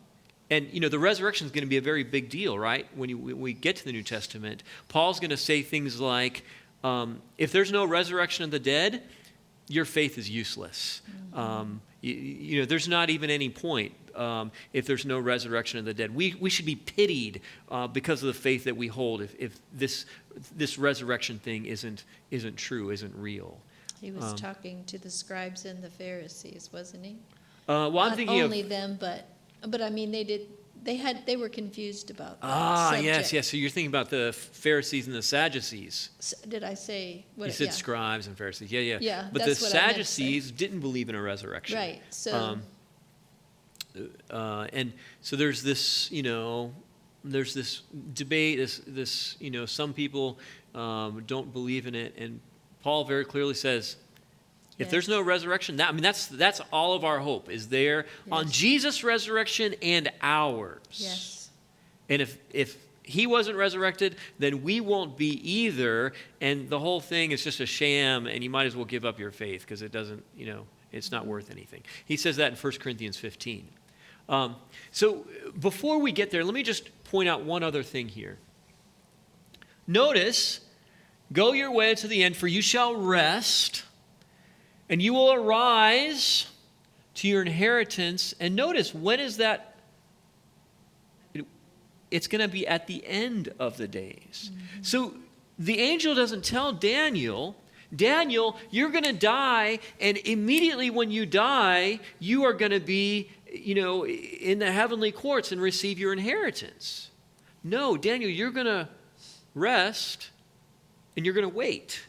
the resurrection is going to be a very big deal, right? When we get to the New Testament, Paul's going to say things like, if there's no resurrection of the dead, your faith is useless. There's not even any point if there's no resurrection of the dead. We should be pitied because of the faith that we hold if this resurrection thing isn't true, isn't real. He was talking to the scribes and the Pharisees, wasn't he? I'm Not thinking only them, but I mean, they were confused about that subject. yes. So you're thinking about the Pharisees and the Sadducees. Did I say what? You said yeah. scribes and Pharisees. Yeah. Yeah, But the that's what I meant to Sadducees didn't believe in a resurrection. Right. So and so there's this, there's this debate. This some people don't believe in it, and Paul very clearly says, if there's no resurrection, that's all of our hope is there on Jesus' resurrection and ours. yes. And if he wasn't resurrected, then we won't be either. And the whole thing is just a sham, and you might as well give up your faith because it doesn't, it's not worth anything. He says that in 1 Corinthians 15. So before we get there, let me just point out one other thing here. Notice, go your way to the end, for you shall rest, and you will arise to your inheritance. And notice, when is that? It's going to be at the end of the days. Mm-hmm. So the angel doesn't tell Daniel, you're going to die, and immediately when you die, you are going to be, in the heavenly courts and receive your inheritance. No, Daniel, you're going to rest, and you're going to wait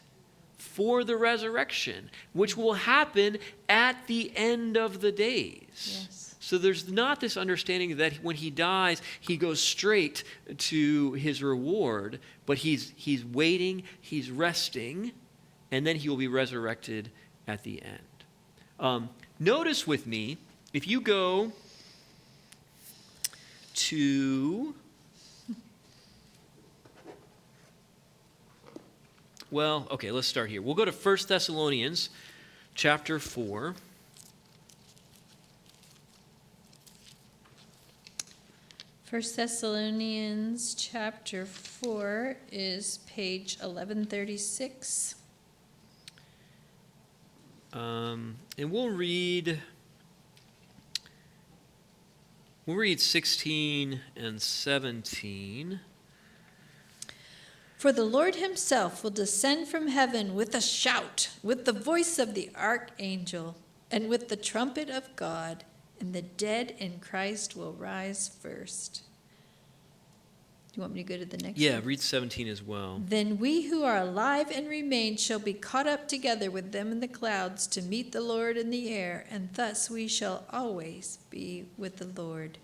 for the resurrection, which will happen at the end of the days. Yes. So there's not this understanding that when he dies, he goes straight to his reward, but he's waiting, he's resting, and then he will be resurrected at the end. Notice with me, if you go to... Well, okay, let's start here. We'll go to 1 Thessalonians chapter 4. First Thessalonians chapter 4 is page 1136. And we'll read 16 and 17. For the Lord himself will descend from heaven with a shout, with the voice of the archangel, and with the trumpet of God, and the dead in Christ will rise first. Do you want me to go to the next one? Yeah, read 17 as well. Then we who are alive and remain shall be caught up together with them in the clouds to meet the Lord in the air, and thus we shall always be with the Lord.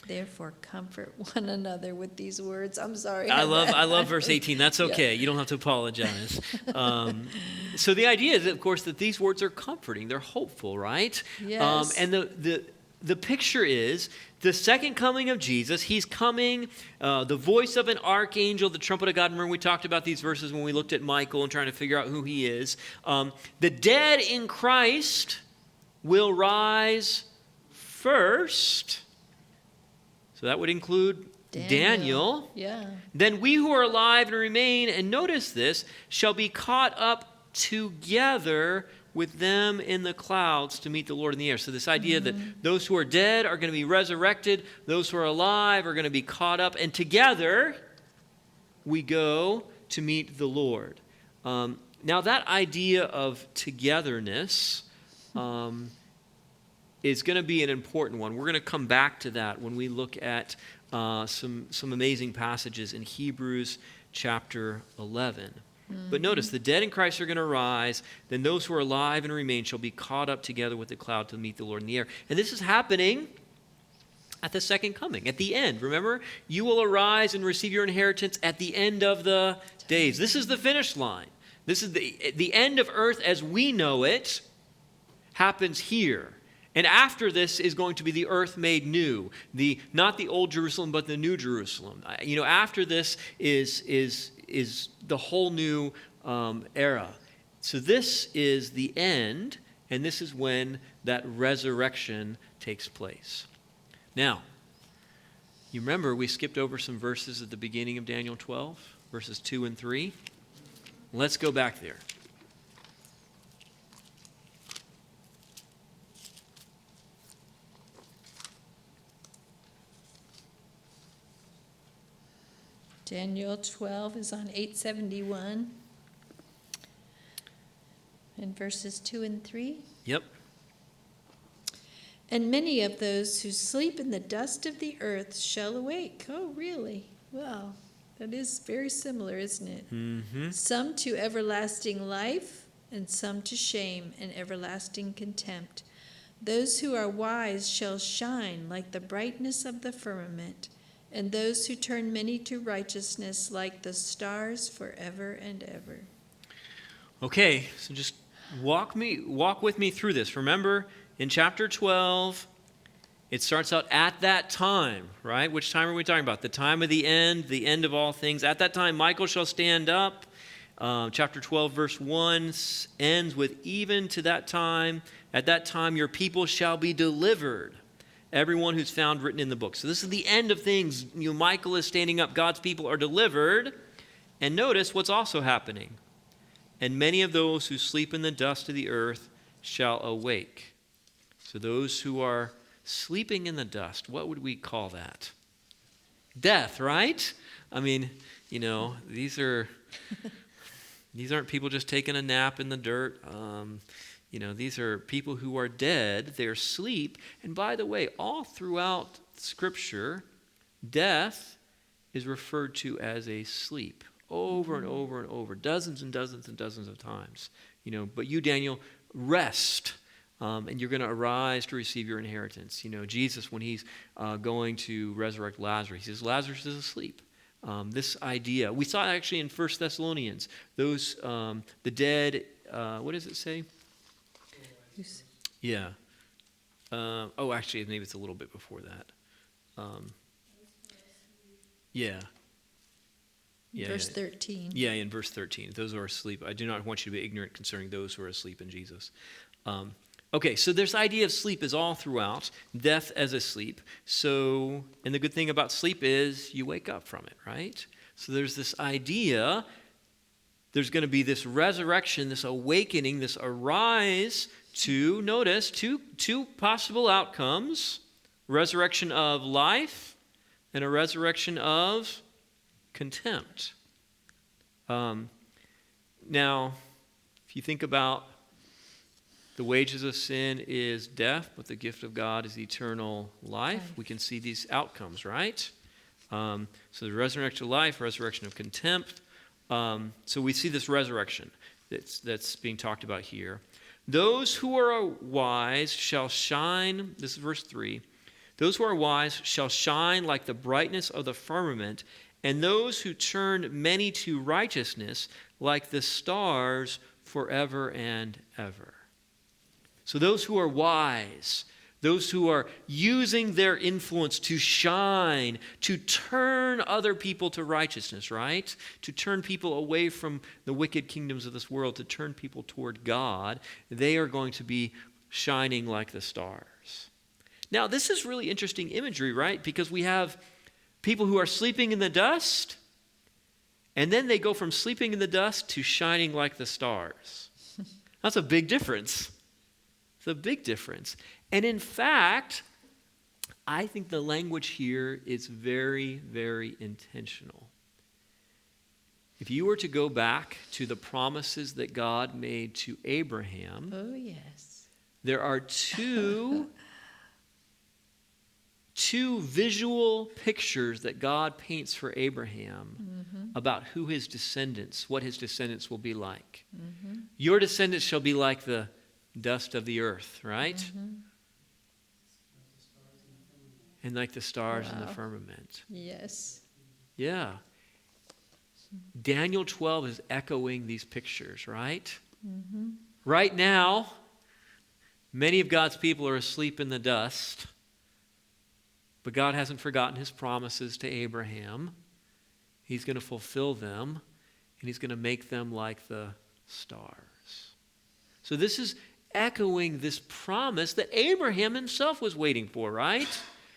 Therefore, comfort one another with these words. I'm sorry. I love verse 18. That's okay. Yeah. You don't have to apologize. So the idea is, of course, that these words are comforting. They're hopeful, right? Yes. And the picture is the second coming of Jesus. He's coming, the voice of an archangel, the trumpet of God. Remember, we talked about these verses when we looked at Michael and trying to figure out who he is. The dead in Christ will rise first. So that would include Daniel. Yeah. Then we who are alive and remain, and notice this, shall be caught up together with them in the clouds to meet the Lord in the air. So this idea that those who are dead are going to be resurrected, those who are alive are going to be caught up, and together we go to meet the Lord. Now that idea of togetherness is going to be an important one. We're going to come back to that when we look at some amazing passages in Hebrews chapter 11. But notice, the dead in Christ are going to rise, then those who are alive and remain shall be caught up together with the cloud to meet the Lord in the air. And this is happening at the second coming, at the end. Remember, you will arise and receive your inheritance at the end of the days. This is the finish line. This is the end of earth as we know it happens here. And after this is going to be the earth made new. Not the old Jerusalem, but the new Jerusalem. After this is the whole new era. So this is the end, and this is when that resurrection takes place. Now, you remember we skipped over some verses at the beginning of Daniel 12, verses 2 and 3. Let's go back there. Daniel 12 is on 871. And verses 2 and 3. Yep. And many of those who sleep in the dust of the earth shall awake. Oh, really? Well, that is very similar, isn't it? Mm-hmm. Some to everlasting life, and some to shame and everlasting contempt. Those who are wise shall shine like the brightness of the firmament, and those who turn many to righteousness like the stars forever and ever. Okay, so just walk with me through this. Remember, in chapter 12, it starts out at that time, right? Which time are we talking about? The time of the end of all things. At that time, Michael shall stand up. Chapter 12, verse 1 ends with, even to that time, at that time your people shall be delivered. Everyone who's found written in the book. So this is the end of things. Michael is standing up. God's people are delivered. And notice what's also happening. And many of those who sleep in the dust of the earth shall awake. So those who are sleeping in the dust, what would we call that? Death, right? I mean, these aren't people just taking a nap in the dirt. These are people who are dead. They're asleep. And by the way, all throughout Scripture, death is referred to as a sleep over and over and over, dozens and dozens and dozens of times. But you, Daniel, rest, and you're going to arise to receive your inheritance. Jesus, when he's going to resurrect Lazarus, he says, Lazarus is asleep. This idea, we saw it actually in 1 Thessalonians. Those, the dead, what does it say? Yeah. Actually, maybe it's a little bit before that. Yeah. Verse 13. Yeah, in verse 13. Those who are asleep. I do not want you to be ignorant concerning those who are asleep in Jesus. Okay, so this idea of sleep is all throughout. Death as a sleep. So, and the good thing about sleep is you wake up from it, right? So there's this idea, there's going to be this resurrection, this awakening, this arise to, notice, two possible outcomes. Resurrection of life and a resurrection of contempt. Now, if you think about the wages of sin is death, but the gift of God is eternal life. We can see these outcomes, right? So the resurrection of life, resurrection of contempt. So we see this resurrection that's being talked about here. Those who are wise shall shine, this is verse 3. Those who are wise shall shine like the brightness of the firmament, and those who turn many to righteousness like the stars forever and ever. So those who are wise, those who are using their influence to shine, to turn other people to righteousness, right? To turn people away from the wicked kingdoms of this world, to turn people toward God, they are going to be shining like the stars. Now, this is really interesting imagery, right? Because we have people who are sleeping in the dust, And then they go from sleeping in the dust to shining like the stars. That's a big difference. It's a big difference. And in fact, I think the language here is very, very intentional. If you were to go back to the promises that God made to Abraham, Oh, yes. there are two visual pictures that God paints for Abraham about who his descendants, what his descendants will be like. Your descendants shall be like the dust of the earth, right? And like the stars in the Wow. firmament. Yes. Yeah. Daniel 12 is echoing these pictures, right? Right now, many of God's people are asleep in the dust, but God hasn't forgotten his promises to Abraham. He's going to fulfill them, and he's going to make them like the stars. So this is echoing this promise that Abraham himself was waiting for, right?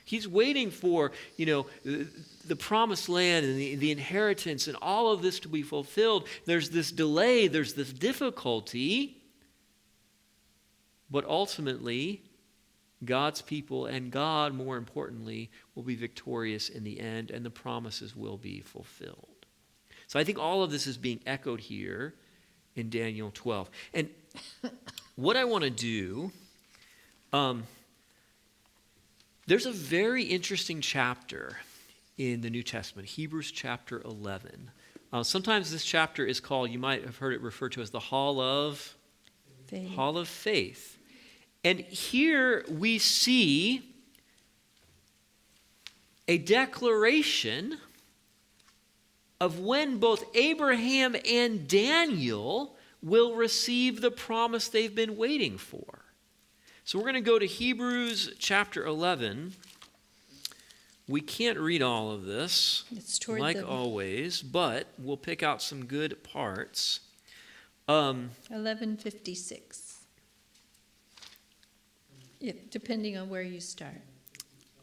He's waiting for, the promised land and the inheritance and all of this to be fulfilled. There's this delay, there's this difficulty, but ultimately, God's people and God, more importantly, will be victorious in the end, and the promises will be fulfilled. So I think all of this is being echoed here in Daniel 12. And what I want to do, there's a very interesting chapter in the New Testament, Hebrews chapter 11. Sometimes this chapter is called, you might have heard it referred to as the Hall of Faith. And here we see a declaration of when both Abraham and Daniel will receive the promise they've been waiting for. So we're going to go to Hebrews chapter 11. We can't read all of this, It's toward like always, but we'll pick out some good parts. 1156. Depending on where you start.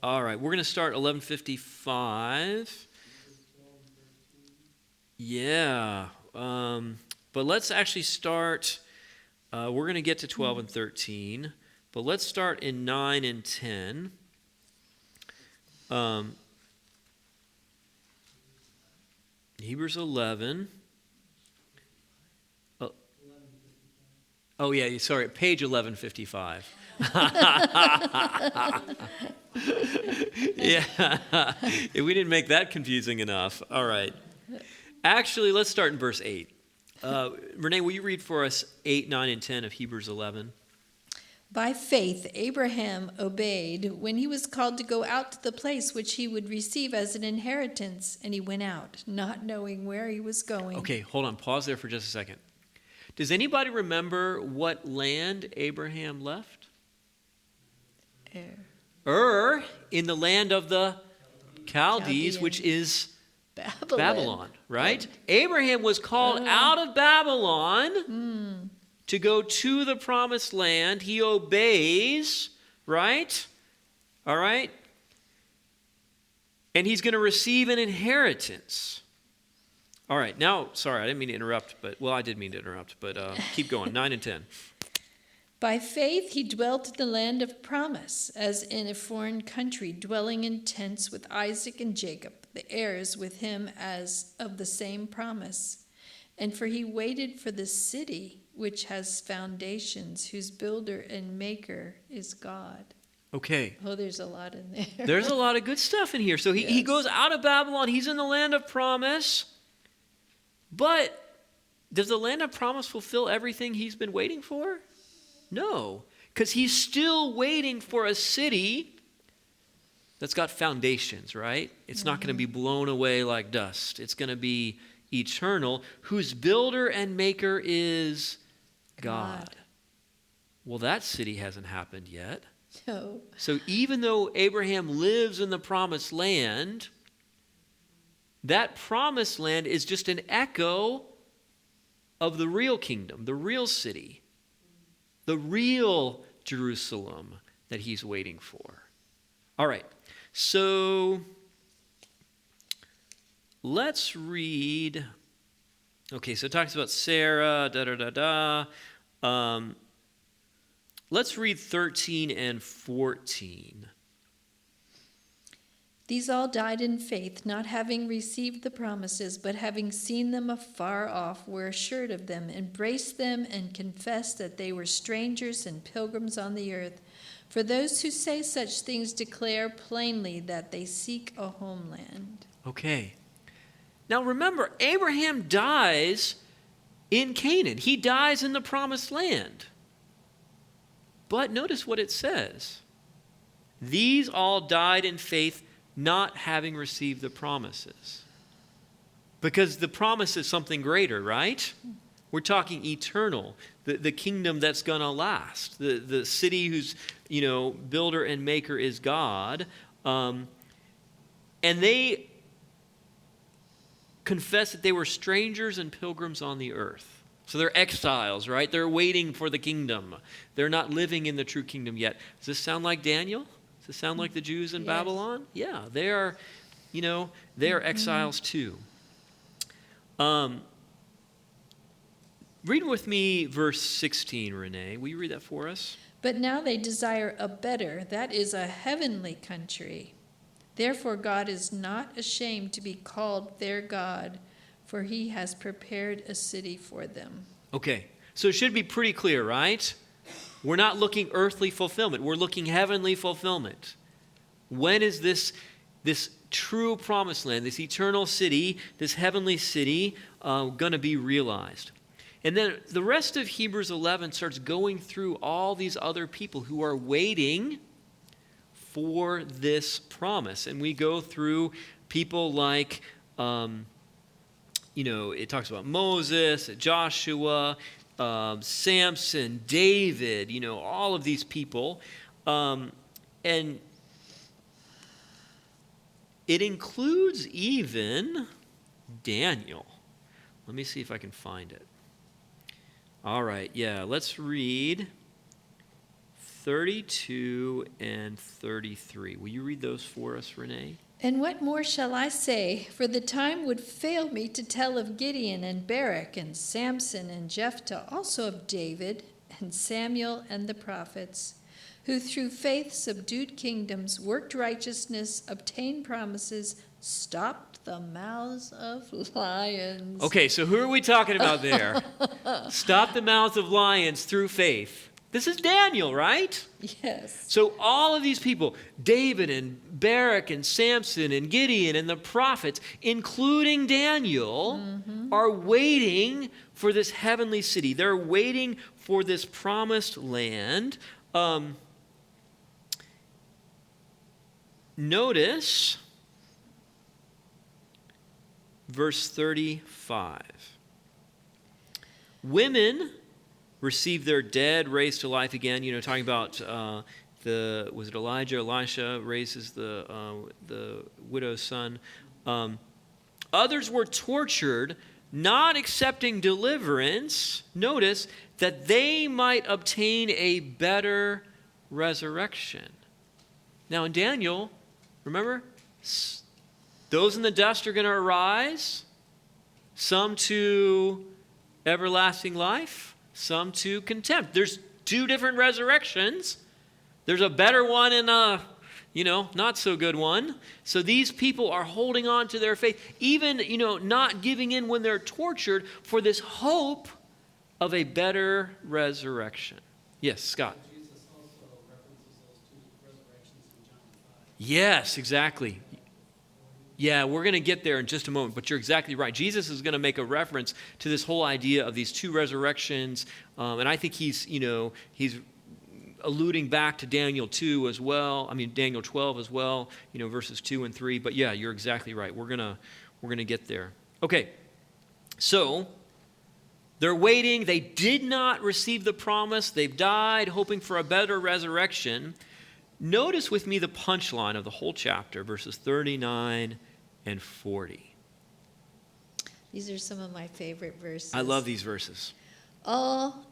All right, we're going to start 1155. Yeah, but let's actually start, we're going to get to 12 and 13, but let's start in 9 and 10. Hebrews 11. Oh, yeah, sorry, page 1155. Yeah, we didn't make that confusing enough. All right. Actually, let's start in verse 8. Renee, will you read for us 8, 9, and 10 of Hebrews 11? By faith, Abraham obeyed when he was called to go out to the place which he would receive as an inheritance, and he went out, not knowing where he was going. Okay, hold on. Pause there for just a second. Does anybody remember what land Abraham left? In the land of the Chaldees, which is Babylon, right? Abraham was called out of Babylon to go to the promised land. He obeys, right? All right? And he's going to receive an inheritance. All right, now, sorry, I didn't mean to interrupt, I did mean to interrupt, but keep going, 9 and 10. By faith he dwelt in the land of promise, as in a foreign country, dwelling in tents with Isaac and Jacob, the heirs with him as of the same promise. And for he waited for the city which has foundations, whose builder and maker is God. Okay. Oh, there's a lot in there. There's a lot of good stuff in here. So he goes out of Babylon. He's in the land of promise. But does the land of promise fulfill everything he's been waiting for? No, because he's still waiting for a city that's got foundations, right? It's not going to be blown away like dust. It's going to be eternal, whose builder and maker is God. Well, that city hasn't happened yet. No. So even though Abraham lives in the promised land, that promised land is just an echo of the real kingdom, the real city, the real Jerusalem that he's waiting for. All right, so let's read Okay, so it talks about Sarah, let's read 13 and 14. These all died in faith, not having received the promises, but having seen them afar off, were assured of them, embraced them, and confessed that they were strangers and pilgrims on the earth. For those who say such things declare plainly that they seek a homeland. Okay. Now remember, Abraham dies in Canaan. He dies in the promised land. But notice what it says. These all died in faith, not having received the promises. Because the promise is something greater, right? We're talking eternal, the kingdom that's going to last, the city whose builder and maker is God. And they confess that they were strangers and pilgrims on the earth. So they're exiles, right? They're waiting for the kingdom. They're not living in the true kingdom yet. Does this sound like Daniel? Does this sound like the Jews in Babylon? Yeah, they are exiles too. Read with me verse 16, Renee. Will you read that for us? But now they desire a better, that is, a heavenly country. Therefore God is not ashamed to be called their God, for he has prepared a city for them. Okay, so it should be pretty clear, right? We're not looking earthly fulfillment. We're looking heavenly fulfillment. When is this true promised land, this eternal city, this heavenly city going to be realized? And then the rest of Hebrews 11 starts going through all these other people who are waiting for this promise. And we go through people like, it talks about Moses, Joshua, Samson, David, all of these people. And it includes even Daniel. Let me see if I can find it. All right, let's read 32 and 33. Will you read those for us, Renee? And what more shall I say? For the time would fail me to tell of Gideon and Barak and Samson and Jephthah, also of David and Samuel and the prophets, who through faith subdued kingdoms, worked righteousness, obtained promises, stopped the mouths of lions. Okay, so who are we talking about there? Stop the mouths of lions through faith. This is Daniel, right? Yes. So all of these people, David and Barak and Samson and Gideon and the prophets, including Daniel, are waiting for this heavenly city. They're waiting for this promised land. Notice verse 35. Women receive their dead raised to life again. Talking about was it Elijah? Elisha raises the widow's son. Others were tortured, not accepting deliverance. Notice that they might obtain a better resurrection. Now in Daniel, remember, those in the dust are going to arise, some to everlasting life, some to contempt. There's two different resurrections. There's a better one and a, not so good one. So these people are holding on to their faith, even, not giving in when they're tortured for this hope of a better resurrection. Yes, Scott. Jesus also references those two resurrections in John 5. Yes, exactly. Yeah, we're going to get there in just a moment, but you're exactly right. Jesus is going to make a reference to this whole idea of these two resurrections, and I think he's alluding back to Daniel 2 as well. I mean Daniel 12 as well, verses 2 and 3. But yeah, you're exactly right. We're gonna get there. Okay, so they're waiting. They did not receive the promise. They've died, hoping for a better resurrection. Notice with me the punchline of the whole chapter, verses 39 and 40. These are some of my favorite verses. I love these verses. All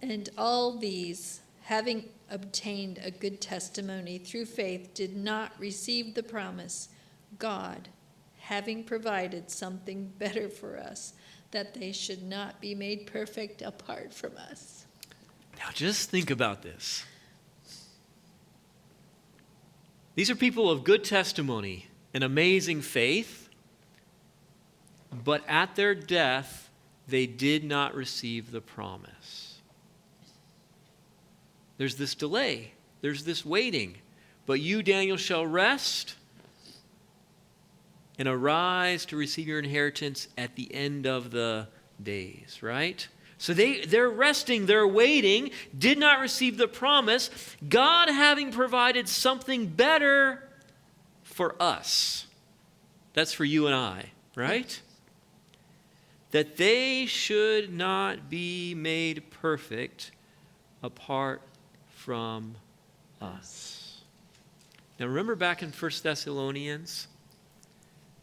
these, having obtained a good testimony through faith, did not receive the promise. God, having provided something better for us, that they should not be made perfect apart from us. Now just think about this. These are people of good testimony and amazing faith, but at their death, they did not receive the promise. There's this delay. There's this waiting. But you, Daniel, shall rest and arise to receive your inheritance at the end of the days, right? So they're resting, they're waiting, did not receive the promise, God having provided something better for us. That's for you and I, right? That they should not be made perfect apart from us. Now remember back in 1 Thessalonians,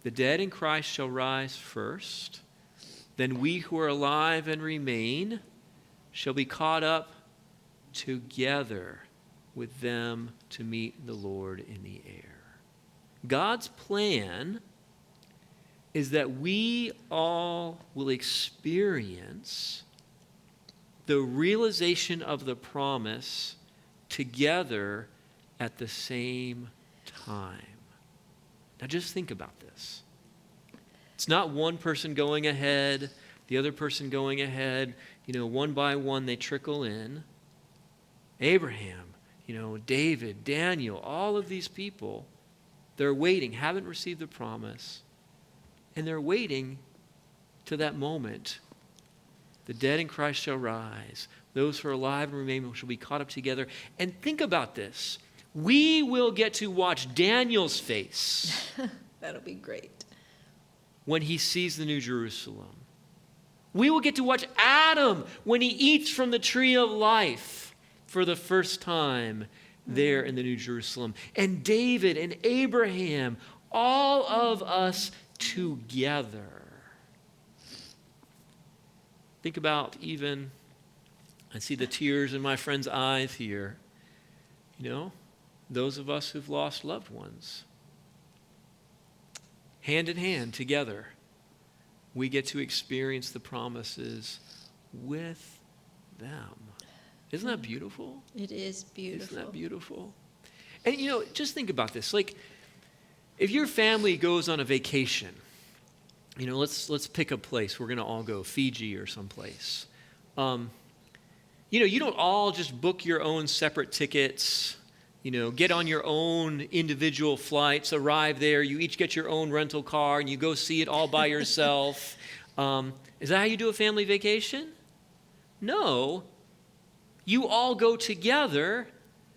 the dead in Christ shall rise first. Then we who are alive and remain shall be caught up together with them to meet the Lord in the air. God's plan is that we all will experience the realization of the promise together at the same time. Now just think about this. It's not one person going ahead, the other person going ahead. One by one they trickle in. Abraham, David, Daniel, all of these people, they're waiting, haven't received the promise, and they're waiting to that moment. The dead in Christ shall rise. Those who are alive and remain shall be caught up together. And think about this. We will get to watch Daniel's face. That'll be great. When he sees the New Jerusalem. We will get to watch Adam when he eats from the tree of life for the first time there in the New Jerusalem. And David and Abraham, all of us together. Think about even, I see the tears in my friend's eyes here. Those of us who've lost loved ones. Hand in hand, together, we get to experience the promises with them. Isn't that beautiful? It is beautiful. Isn't that beautiful? And just think about this. Like, if your family goes on a vacation, let's pick a place. We're going to all go Fiji or someplace. You don't all just book your own separate tickets. Get on your own individual flights, arrive there, you each get your own rental car, and you go see it all by yourself. Is that how you do a family vacation? No. You all go together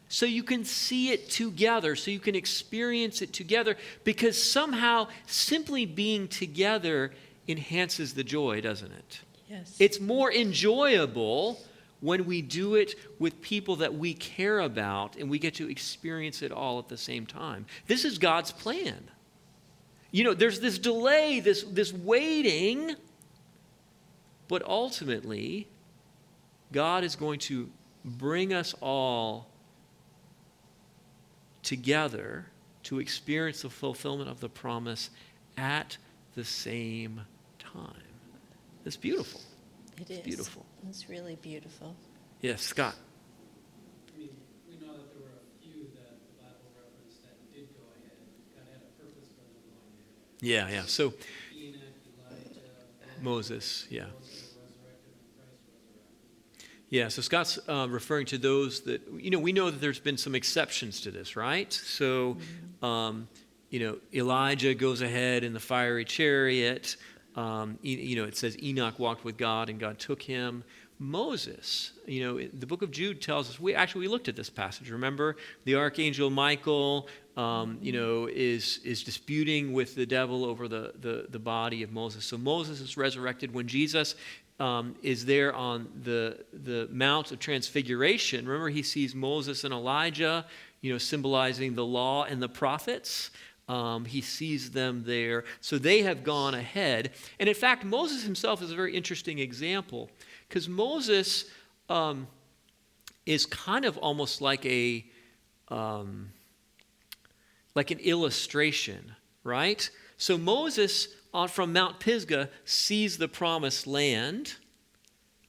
so you can see it together, so you can experience it together, because somehow simply being together enhances the joy, doesn't it? Yes. It's more enjoyable when we do it with people that we care about and we get to experience it all at the same time. This is God's plan. There's this delay, this waiting, but ultimately, God is going to bring us all together to experience the fulfillment of the promise at the same time. It's beautiful. It is. Beautiful. It's really beautiful. Yes, Scott. I mean, we know that there were a few that the Bible referenced that did go ahead. God had a purpose for them going ahead. Yeah. So Enoch, Elijah, Moses, yeah. Moses resurrected and Christ resurrected. Yeah, so Scott's referring to those that, we know that there's been some exceptions to this, right? So, Elijah goes ahead in the fiery chariot. It says Enoch walked with God and God took him. Moses, the book of Jude tells us, we looked at this passage. Remember, the archangel Michael, is disputing with the devil over the body of Moses. So Moses is resurrected when Jesus is there on the Mount of Transfiguration. Remember, he sees Moses and Elijah, symbolizing the law and the prophets. He sees them there. So they have gone ahead. And in fact, Moses himself is a very interesting example, because Moses is kind of almost like an illustration, right? So Moses from Mount Pisgah sees the promised land.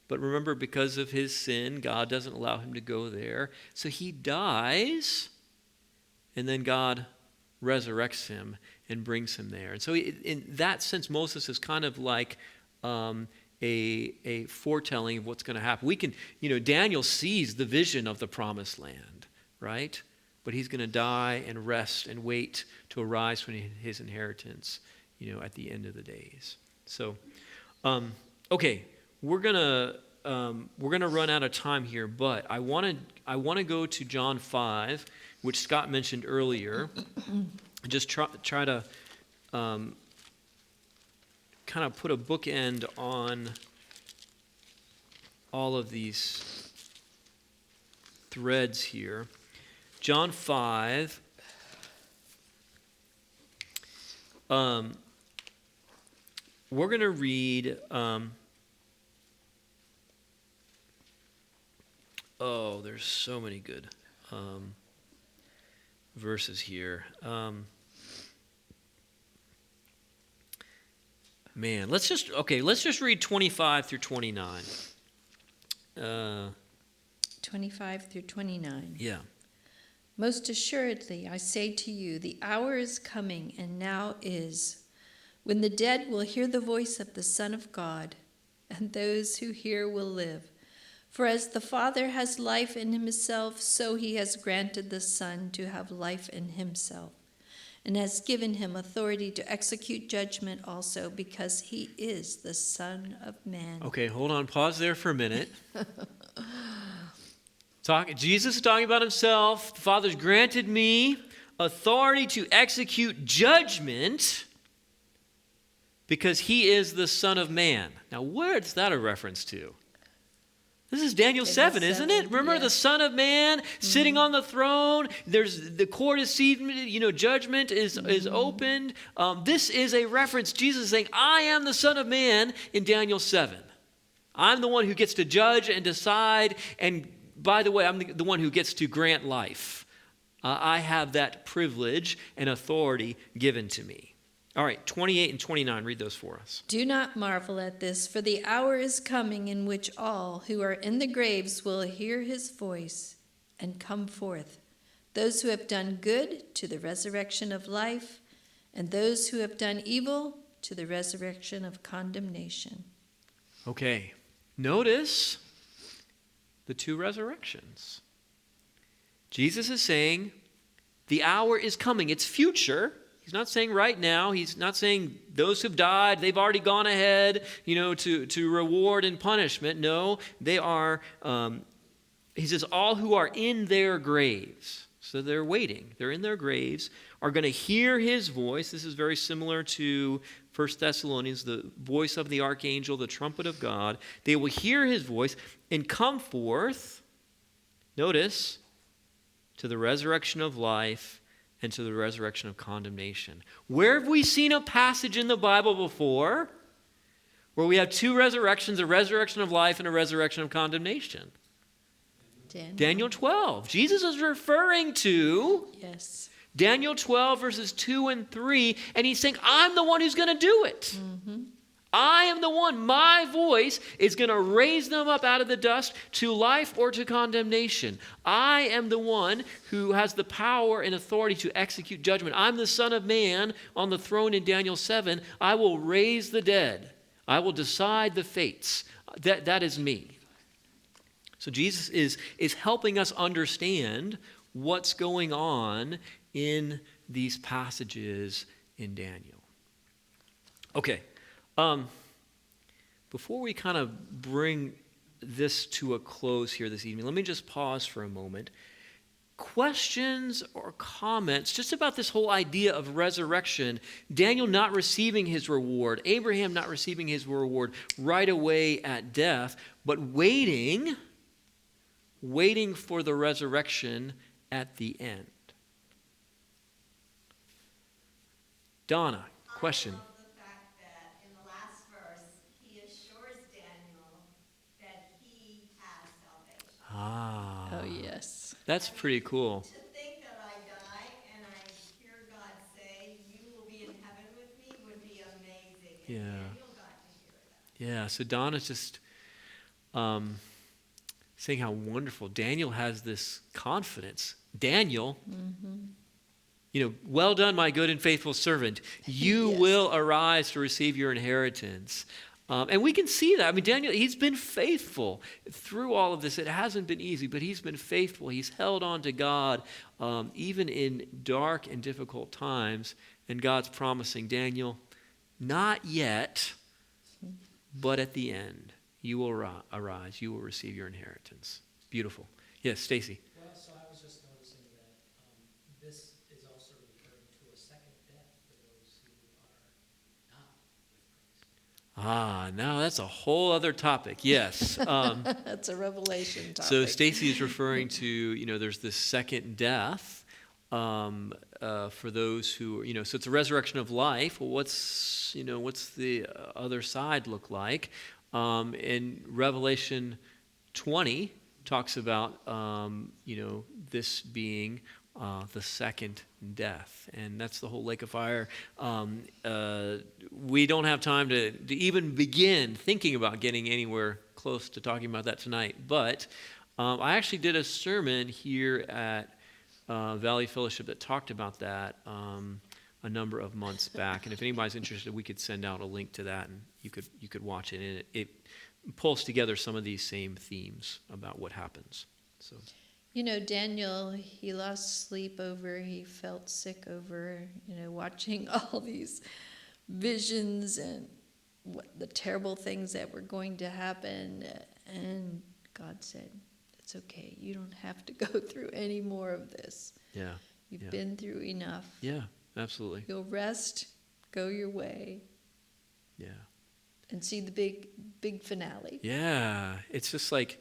But remember, because of his sin, God doesn't allow him to go there. So he dies, and then God resurrects him and brings him there. And so in that sense, Moses is kind of like a foretelling of what's going to happen. We can, Daniel sees the vision of the promised land, right? But he's going to die and rest and wait to arise from his inheritance, at the end of the days. So, okay. We're gonna run out of time here, but I want to go to John 5, which Scott mentioned earlier, and just try to kind of put a bookend on all of these threads here. John 5. We're going to read. There's so many good verses here. Let's just read 25 through 29. 25 through 29. Yeah. Most assuredly, I say to you, the hour is coming, and now is, when the dead will hear the voice of the Son of God, and those who hear will live. For as the Father has life in himself, so he has granted the Son to have life in himself, and has given him authority to execute judgment also, because he is the Son of Man. Okay, hold on. Pause there for a minute. Jesus is talking about himself. The Father's granted me authority to execute judgment because he is the Son of Man. Now, where's that a reference to? This is Daniel 7, isn't it? Remember, yeah. The Son of Man sitting on the throne. The court is seated, judgment is opened. This is a reference. Jesus is saying, I am the Son of Man in Daniel 7. I'm the one who gets to judge and decide. And by the way, I'm the one who gets to grant life. I have that privilege and authority given to me. All right, 28 and 29, read those for us. Do not marvel at this, for the hour is coming in which all who are in the graves will hear his voice and come forth. Those who have done good to the resurrection of life, and those who have done evil to the resurrection of condemnation. Okay, notice the two resurrections. Jesus is saying the hour is coming. It's future. He's not saying right now. He's not saying those who've died, they've already gone ahead, to reward and punishment. No, they are, he says, all who are in their graves. So they're waiting. They're in their graves, are going to hear his voice. This is very similar to 1 Thessalonians, the voice of the archangel, the trumpet of God. They will hear his voice and come forth, notice, to the resurrection of life and to the resurrection of condemnation. Where have we seen a passage in the Bible before where we have two resurrections, a resurrection of life and a resurrection of condemnation? Daniel 12. Jesus is referring to Daniel 12 verses 2 and 3, and he's saying, I'm the one who's going to do it. Mm-hmm. I am the one. My voice is going to raise them up out of the dust to life or to condemnation. I am the one who has the power and authority to execute judgment. I'm the Son of Man on the throne in Daniel 7. I will raise the dead. I will decide the fates. That is me. So Jesus is helping us understand what's going on in these passages in Daniel. Okay. Before we kind of bring this to a close here this evening, let me just pause for a moment. Questions or comments just about this whole idea of resurrection, Daniel not receiving his reward, Abraham not receiving his reward right away at death, but waiting for the resurrection at the end. Donna, question. Oh, yes. That's pretty cool. To think that I die and I hear God say, you will be in heaven with me would be amazing. Yeah. Yeah. So Donna's just saying how wonderful. Daniel has this confidence. Daniel, well done, my good and faithful servant. You Yes. will arise to receive your inheritance. And we can see that. I mean, Daniel, he's been faithful through all of this. It hasn't been easy, but he's been faithful. He's held on to God even in dark and difficult times. And God's promising, Daniel, not yet, but at the end, you will arise. You will receive your inheritance. Beautiful. Yes, Stacy. Well, so I was just noticing that this is also referring to a second death for those who are not with Christ. Now that's a whole other topic. Yes. That's a revelation topic. So Stacy is referring to, there's this second death for those who, so it's a resurrection of life. Well, what's the other side look like? In Revelation 20 talks about, this being the second death. And that's the whole lake of fire. We don't have time to even begin thinking about getting anywhere close to talking about that tonight. But I actually did a sermon here at Valley Fellowship that talked about that a number of months back. And if anybody's interested, we could send out a link to that, and you could watch it. And it pulls together some of these same themes about what happens. So, Daniel, he lost sleep over, he felt sick over, watching all these visions and the terrible things that were going to happen. And God said, it's okay. You don't have to go through any more of this. yeah. You've been through enough. Yeah, absolutely. You'll rest, go your way, Yeah. and see the big finale. Yeah. It's just like,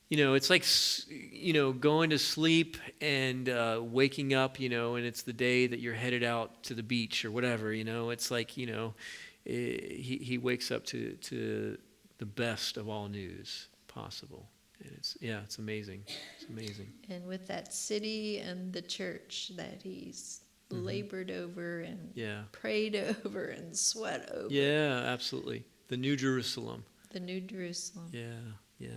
it's like, going to sleep and waking up, and it's the day that you're headed out to the beach or whatever, It's like, he wakes up to the best of all news possible. And it's amazing. It's amazing. And with that city and the church that he's labored over and prayed over and sweat over. Yeah, absolutely. The New Jerusalem. The New Jerusalem. Yeah.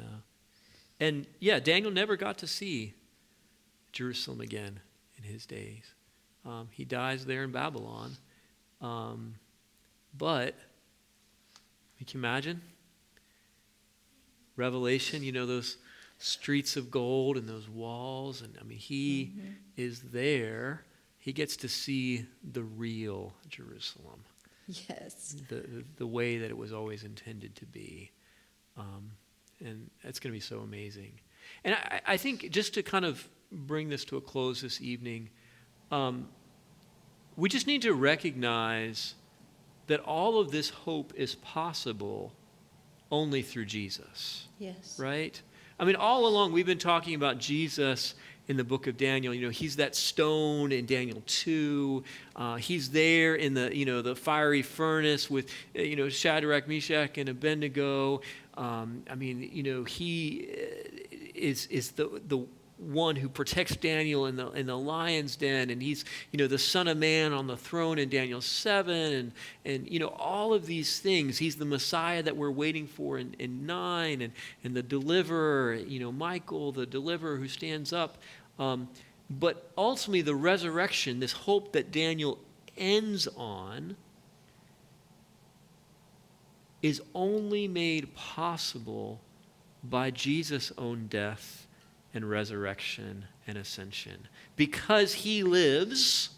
And Daniel never got to see Jerusalem again in his days. He dies there in Babylon. But you can imagine Revelation, those streets of gold and those walls. And he is there. He gets to see the real Jerusalem. Yes. The way that it was always intended to be. And it's going to be so amazing. And I think just to kind of bring this to a close this evening, we just need to recognize that all of this hope is possible only through Jesus. Yes. Right? I mean, all along we've been talking about Jesus in the book of Daniel. He's that stone in Daniel 2. He's there in the fiery furnace with, Shadrach, Meshach, and Abednego. He is the one who protects Daniel in the lion's den, and he's the Son of Man on the throne in Daniel 7, and all of these things. He's the Messiah that we're waiting for in 9, and the deliverer, Michael, the deliverer who stands up. But ultimately, the resurrection, this hope that Daniel ends on, is only made possible by Jesus' own death and resurrection and ascension. Because he lives,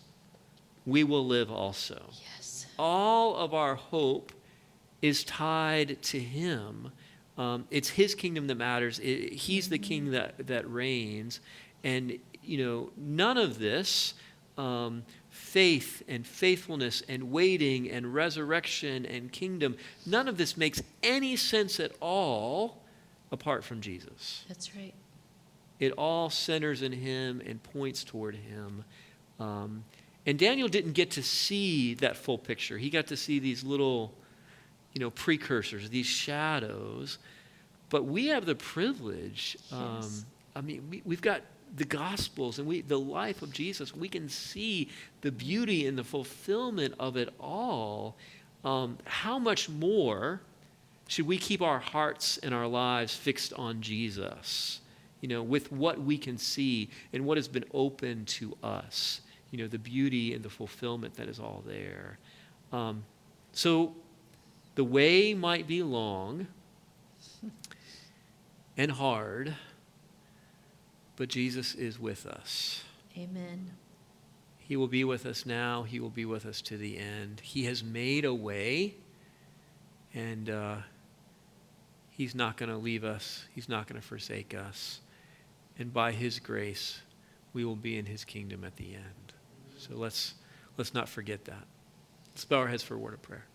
we will live also. Yes. All of our hope is tied to him. It's his kingdom that matters. He's the king that reigns. And, none of this, faith and faithfulness and waiting and resurrection and kingdom, none of this makes any sense at all apart from Jesus. That's right. It all centers in him and points toward him. And Daniel didn't get to see that full picture. He got to see these little, precursors, these shadows. But we have the privilege. Yes. We've got the Gospels and the life of Jesus. We can see the beauty and the fulfillment of it all. how much more should we keep our hearts and our lives fixed on Jesus, with what we can see and what has been open to us, the beauty and the fulfillment that is all there. So the way might be long and hard, but Jesus is with us. Amen. He will be with us now. He will be with us to the end. He has made a way, and he's not going to leave us. He's not going to forsake us. And by his grace, we will be in his kingdom at the end. So let's not forget that. Let's bow our heads for a word of prayer.